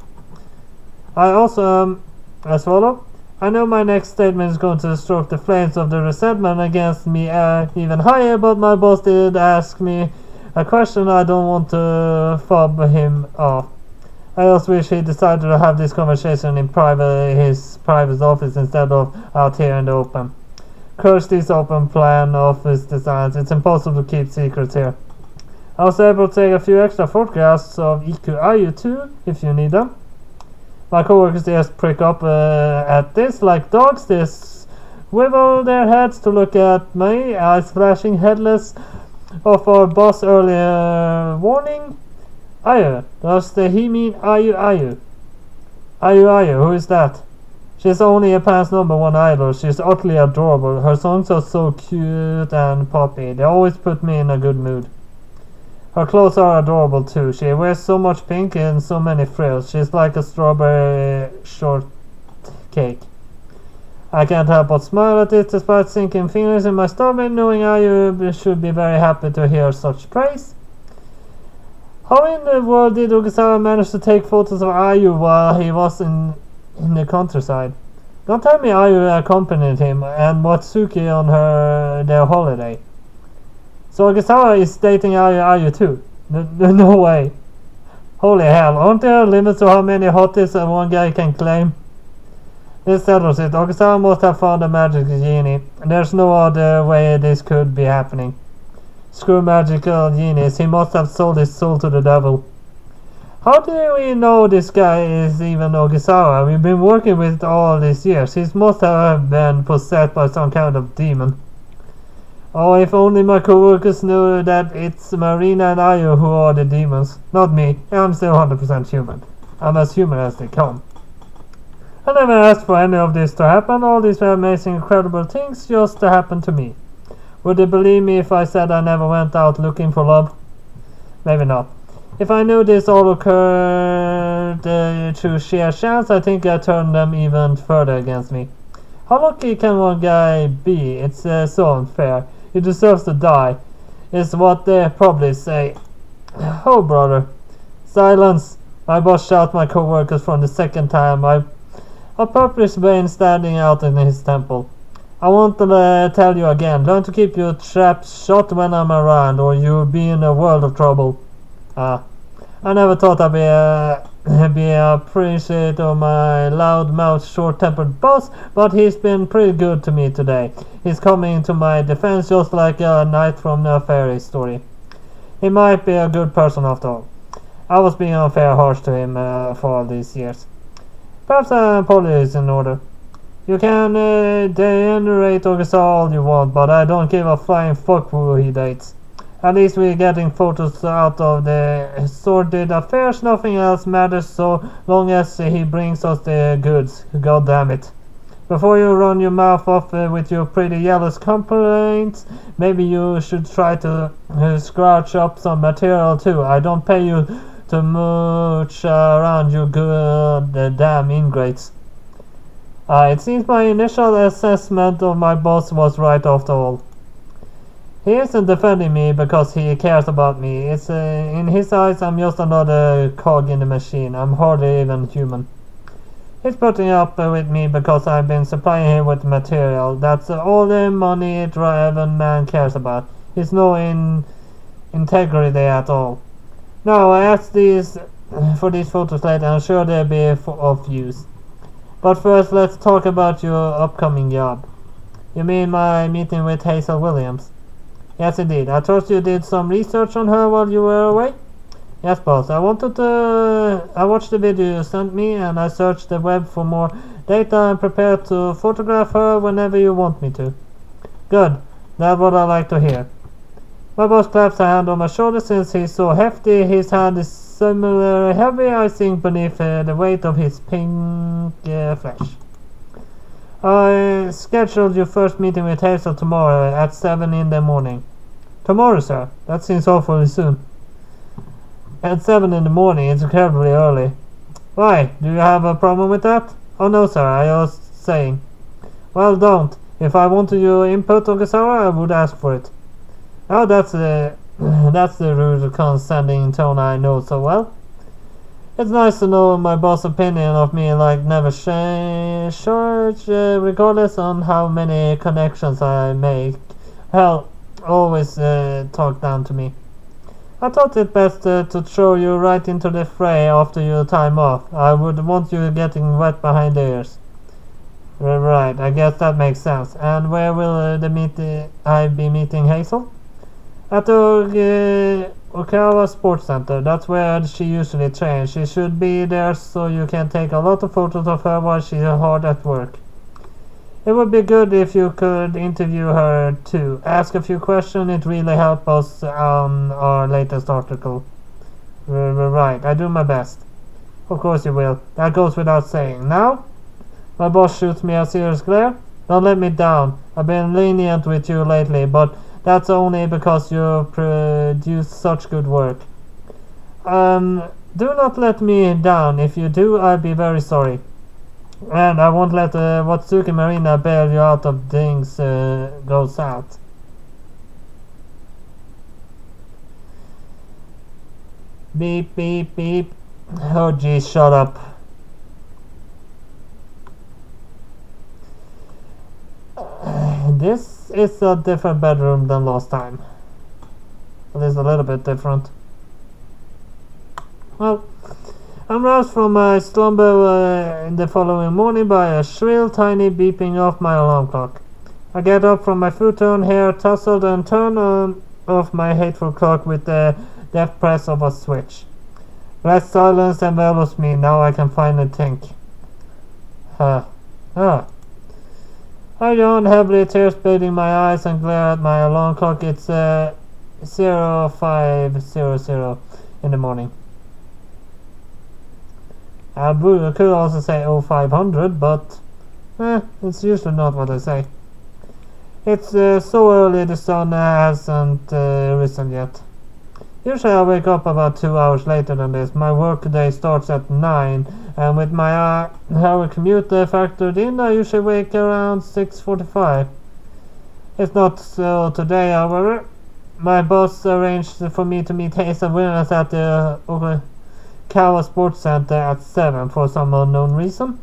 I also, as follow. I know my next statement is going to stroke the flames of the resentment against me even higher, but my boss did ask me a question I don't want to fob him off. I just wish he decided to have this conversation in his private office instead of out here in the open. Curse these open plan office designs. It's impossible to keep secrets here. I was able to take a few extra photographs of Iku Ayu too, if you need them. My coworkers just prick up at this like dogs. They swivel their heads to look at me, eyes flashing headless of our boss' earlier warning. Ayu, does he mean Ayu Ayu? Ayu Ayu, who is that? She's only Japan's #1 idol. She's utterly adorable. Her songs are so cute and poppy. They always put me in a good mood. Her clothes are adorable too. She wears so much pink and so many frills. She's like a strawberry shortcake. I can't help but smile at it despite sinking fingers in my stomach, knowing Ayu should be very happy to hear such praise. How in the world did Ogisawa manage to take photos of Ayu while he was in the countryside? Don't tell me Ayu accompanied him and Watsuki on their holiday. So Ogisawa is dating Ayu too? No way. Holy hell, aren't there limits to how many hotties one guy can claim? This settles it. Ogisawa must have found a magic genie. There's no other way this could be happening. Screw magical genies, he must have sold his soul to the devil. How do we know this guy is even Ogisawa? We've been working with all these years. He must have been possessed by some kind of demon. Oh, if only my coworkers knew that it's Marina and Ayu who are the demons, not me. I'm still 100% human. I'm as human as they come. I never asked for any of this to happen. All these amazing, incredible things just happened to me. Would they believe me if I said I never went out looking for love? Maybe not. If I knew this all occurred through sheer chance, I think I'd turn them even further against me. How lucky can one guy be? It's so unfair. He deserves to die, is what they probably say. Oh, brother. Silence! My boss shouts my co-workers from the second time. A purplish vein standing out in his temple. I won't tell you again. Learn to keep your traps shut when I'm around, or you'll be in a world of trouble. I never thought I'd be appreciative of my loud-mouthed, short-tempered boss, but he's been pretty good to me today. He's coming to my defense just like a knight from a fairy story. He might be a good person after all. I was being unfair harsh to him for all these years. Perhaps an apology is in order. You can degenerate Ogisawa all you want, but I don't give a flying fuck who he dates. At least we're getting photos out of the sordid affairs. Nothing else matters so long as he brings us the goods. God damn it. Before you run your mouth off with your pretty yellow complaints, maybe you should try to scratch up some material too. I don't pay you to mooch around, you good damn ingrates. It seems my initial assessment of my boss was right after all. He isn't defending me because he cares about me. It's in his eyes I'm just another cog in the machine. I'm hardly even human. He's putting up with me because I've been supplying him with material. That's all the money-driven man cares about. He's no integrity at all. Now, I asked for these photos later, and I'm sure they'll be of use. But first, let's talk about your upcoming job. You mean my meeting with Hazel Williams? Yes, indeed. I trust you did some research on her while you were away? Yes, boss. I watched the video you sent me, and I searched the web for more data and prepared to photograph her whenever you want me to. Good. That's what I like to hear. My boss claps a hand on my shoulder. Since he's so hefty, his hand is similarly heavy, I think, beneath the weight of his pink flesh. I scheduled your first meeting with Hazel tomorrow at 7 in the morning. Tomorrow, sir? That seems awfully soon. At 7 in the morning, it's incredibly early. Why? Do you have a problem with that? Oh no, sir, I was saying. Well, don't. If I wanted your input on Sakura, I would ask for it. Oh, that's the rude, condescending tone I know so well. It's nice to know my boss' opinion of me like never change, regardless on how many connections I make. Hell, always talk down to me. I thought it best to throw you right into the fray after your time off. I would want you getting wet behind the ears. Right, I guess that makes sense. And where will I be meeting Hazel? At the Okawa Sports Center. That's where she usually trains. She should be there so you can take a lot of photos of her while she's hard at work. It would be good if you could interview her too. Ask a few questions. It really helps us on our latest article. Right, I do my best. Of course you will. That goes without saying. Now? My boss shoots me a serious glare. Don't let me down. I've been lenient with you lately, but that's only because you produce such good work. Do not let me down. If you do, I'll be very sorry. And I won't let Watsuki Marina bail you out of things go south. Beep, beep, beep. Oh, geez, shut up. This is a different bedroom than last time. At least a little bit different. Well, I'm roused from my slumber in the following morning by a shrill, tiny beeping of my alarm clock. I get up from my futon, hair tousled, and turn off my hateful clock with the deft press of a switch. Red silence envelops me. Now I can finally think. I yawn heavily, tears bathing my eyes, and glare at my alarm clock. It's 0500 in the morning. I could also say 0500, but it's usually not what I say. It's so early the sun hasn't risen yet. Usually I wake up about 2 hours later than this. My work day starts at 9, and with my hour commute factored in, I usually wake around 6:45. It's not so today, however. My boss arranged for me to meet Hazel Williams at the Okawa Sports Center at 7 for some unknown reason.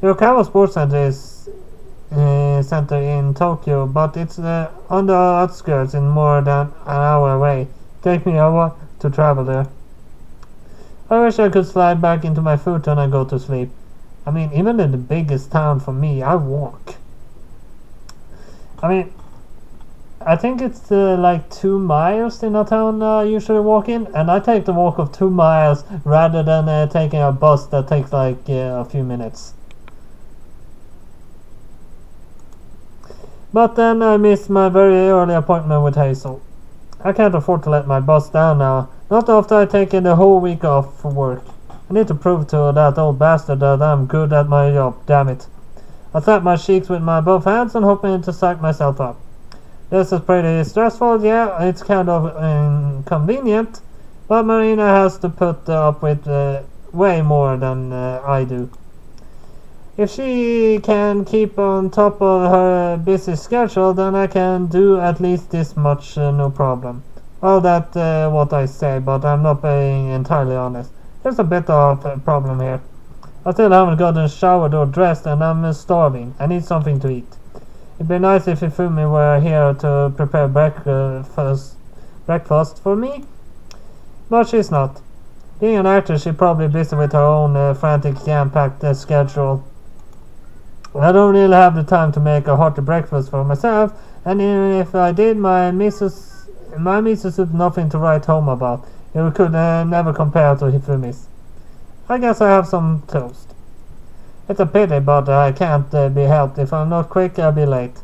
The Okawa Sports Center is center in Tokyo, but it's on the outskirts in more than an hour away. Take me a while to travel there. I wish I could slide back into my futon and go to sleep. I mean, even in the biggest town for me, I walk. I mean, I think it's like 2 miles in a town I usually walk in, and I take the walk of 2 miles rather than taking a bus that takes like a few minutes. But then I missed my very early appointment with Hazel. I can't afford to let my boss down now, not after I've taken the whole week off for work. I need to prove to that old bastard that I'm good at my job, damn it. I tap my cheeks with my both hands and hoping to psych myself up. This is pretty stressful, yeah, it's kind of inconvenient, but Marina has to put up with way more than I do. If she can keep on top of her busy schedule, then I can do at least this much, no problem. Well, that's what I say, but I'm not being entirely honest. There's a bit of a problem here. I still haven't gotten showered or dressed, and I'm starving. I need something to eat. It'd be nice if Hifumi were here to prepare breakfast for me, but she's not. Being an actor, she's probably busy with her own frantic, jam-packed schedule. I don't really have the time to make a hearty breakfast for myself, and even if I did, my missus would nothing to write home about. It could never compare to Hifumi's. I guess I have some toast. It's a pity, but I can't be helped. If I'm not quick, I'll be late.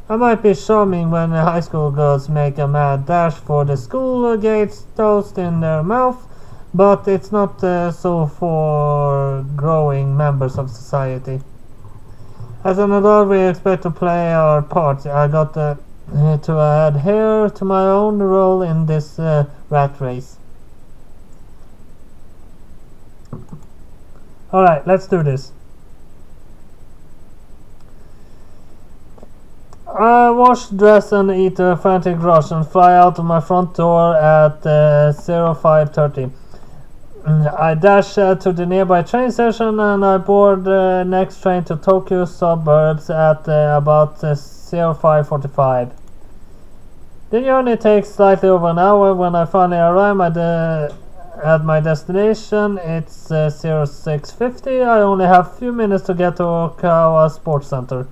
I might be charming when high school girls make a mad dash for the school gates, toast in their mouth, but it's not so for growing members of society. As an adult, we expect to play our parts. I got to adhere to my own role in this rat race. Alright, let's do this. I wash, dress, and eat a frantic rush and fly out of my front door at 05:30. I dash to the nearby train station and I board the next train to Tokyo suburbs at about 05:45. The journey takes slightly over an hour. When I finally arrive at my destination, it's 06:50. I only have a few minutes to get to Okawa Sports Center.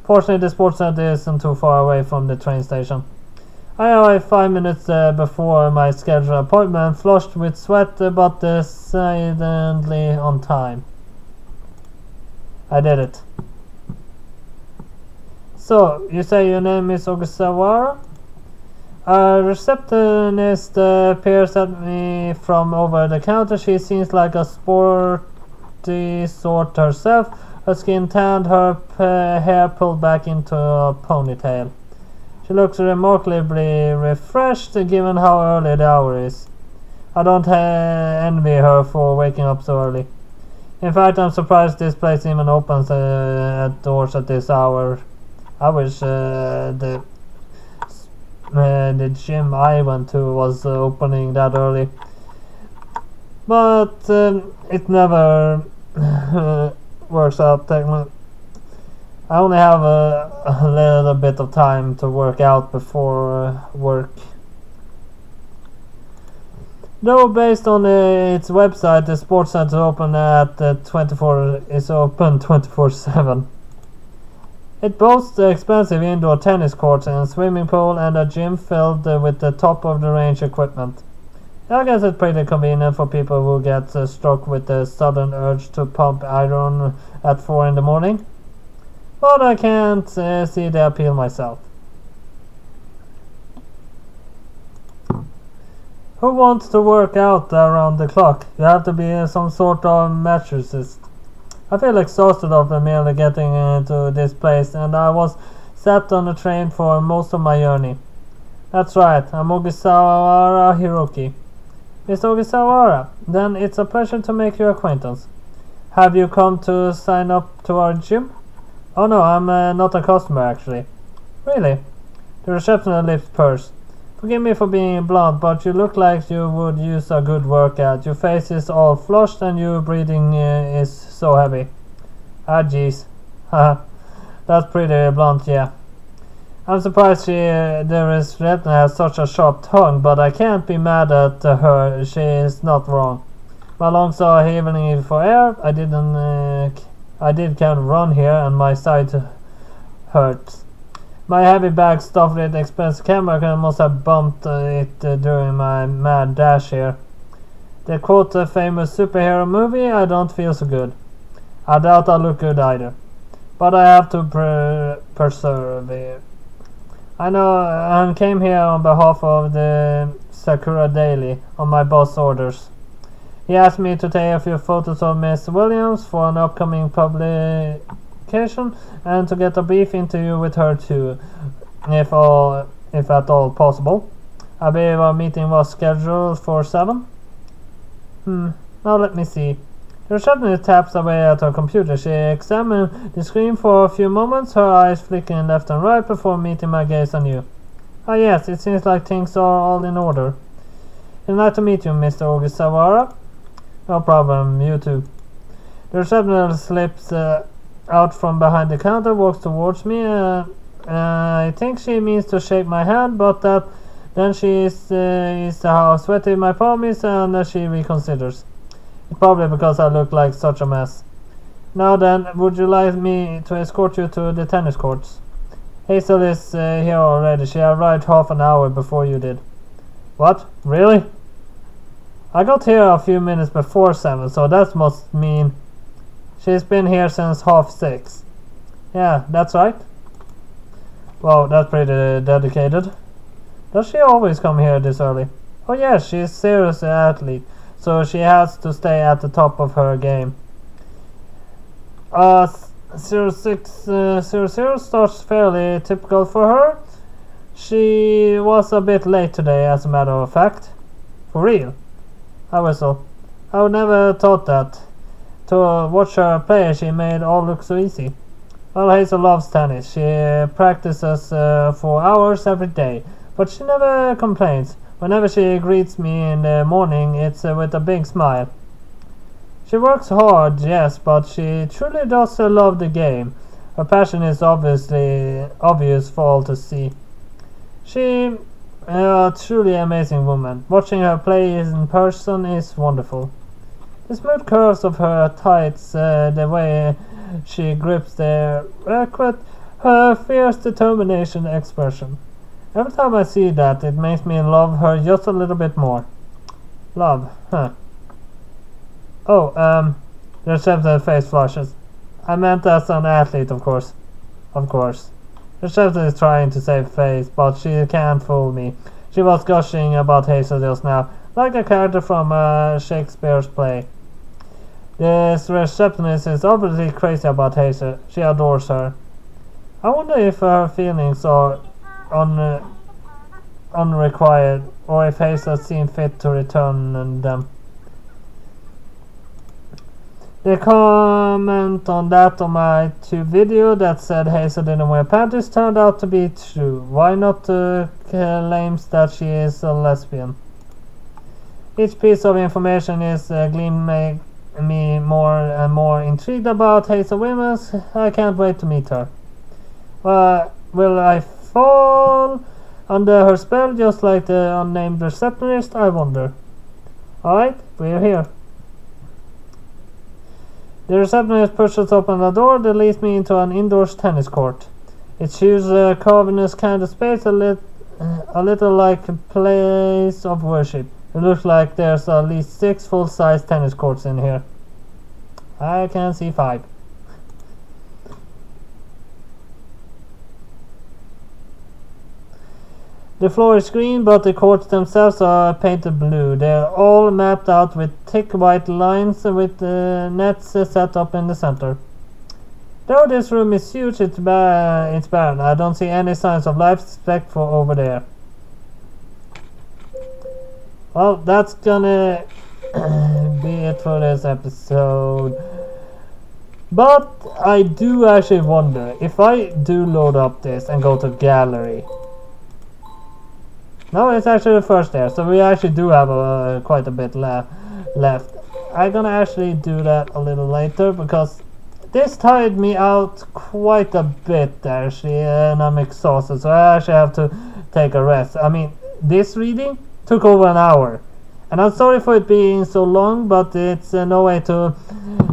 Fortunately, the sports center isn't too far away from the train station. I arrived 5 minutes before my scheduled appointment, flushed with sweat, but decidedly on time. I did it. So, you say your name is Ogasawara? A receptionist peers at me from over the counter. She seems like a sporty sort herself, her skin tanned, her hair pulled back into a ponytail. She looks remarkably refreshed given how early the hour is. I don't envy her for waking up so early. In fact, I'm surprised this place even opens at doors at this hour. I wish the gym I went to was opening that early. But it never works out technically. I only have a little bit of time to work out before work. Though based on its website, the sports center is open at 24/7. It boasts expensive indoor tennis courts and swimming pool and a gym filled with the top of the range equipment. I guess it's pretty convenient for people who get struck with the sudden urge to pump iron at 4 in the morning. But I can't see the appeal myself. Who wants to work out around the clock? You have to be some sort of masochist. I feel exhausted after merely getting into this place, and I was sat on the train for most of my journey. That's right, I'm Ogasawara Hiroki. Mr. Ogasawara, then it's a pleasure to make your acquaintance. Have you come to sign up to our gym? Oh no, I'm not a customer actually. Really? The receptionist lifts purse. Forgive me for being blunt, but you look like you would use a good workout. Your face is all flushed and your breathing is so heavy. Ah jeez. Haha. That's pretty blunt, yeah. I'm surprised the receptionist has such a sharp tongue, but I can't be mad at her. She is not wrong. My lungs are heaving for air. I did kind of run here and my side hurts. My heavy bag stuffed with expensive camera must have bumped it during my mad dash here. The quote famous superhero movie, I don't feel so good. I doubt I look good either. But I have to persevere. I know I came here on behalf of the Sakura Daily on my boss' orders. He asked me to take a few photos of Miss Williams for an upcoming vacation and to get a brief interview with her too, if at all possible. I believe our meeting was scheduled for 7. Now let me see. The receptionist taps away at her computer. She examined the screen for a few moments, her eyes flickering left and right before meeting my gaze anew. Ah yes, it seems like things are all in order. It's nice to meet you, Mr. August Savara. No problem, you too. The receptionist slips out from behind the counter, walks towards me. I think she means to shake my hand, but then she is how sweaty my palm is, and she reconsiders. Probably because I look like such a mess. Now then, would you like me to escort you to the tennis courts? Hazel is here already. She arrived half an hour before you did. What? Really? I got here a few minutes before 7, so that must mean she's been here since 5:30. Yeah, that's right. Wow, that's pretty dedicated. Does she always come here this early? Oh yes, she's a serious athlete, so she has to stay at the top of her game. 0600 starts fairly typical for her. She was a bit late today, as a matter of fact. For real? I whistle. I would never thought that. To watch her play, she made all look so easy. Well, Hazel loves tennis. She practices for hours every day, but she never complains. Whenever she greets me in the morning, it's with a big smile. She works hard, yes, but she truly does love the game. Her passion is obvious for all to see. She a truly amazing woman. Watching her play in person is wonderful. The smooth curves of her tights, the way she grips the racket, her fierce determination expression. Every time I see that, it makes me love her just a little bit more. Love, huh? Oh, the receptionist's face flushes. I meant as an athlete, of course. Of course. The receptionist is trying to save face, but she can't fool me. She was gushing about Hazel just now, like a character from Shakespeare's play. This receptionist is obviously crazy about Hazel. She adores her. I wonder if her feelings are unrequited, or if Hazel seemed fit to return them. The comment on that on my YouTube video that said Hazel didn't wear panties turned out to be true. Why not claims that she is a lesbian? Each piece of information is gleaming me more and more intrigued about Hazel Williams. I can't wait to meet her. Will I fall under her spell just like the unnamed receptionist? I wonder. Alright, we're here. The receptionist pushes open the door that leads me into an indoors tennis court. It's huge, cavernous kind of space, a little like a place of worship. It looks like there's at least 6 full-size tennis courts in here. I can see 5. The floor is green, but the courts themselves are painted blue. They're all mapped out with thick white lines with nets set up in the center. Though this room is huge, it's barren. I don't see any signs of life except for over there. Well, that's gonna be it for this episode. But I do actually wonder if I do load up this and go to gallery. No, it's actually the first there, so we actually do have quite a bit left. I'm gonna actually do that a little later because this tired me out quite a bit actually, and I'm exhausted, so I actually have to take a rest. I mean, this reading took over an hour, and I'm sorry for it being so long, but it's no way to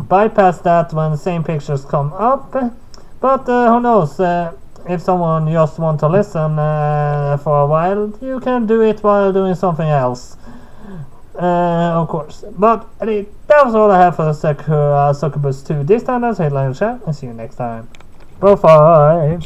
bypass that when the same pictures come up. But who knows? If someone just wants to listen for a while, you can do it while doing something else. Of course. But anyway, that was all I have for Sakura Succubus 2 this time. That's it, like and share, and see you next time. Bye.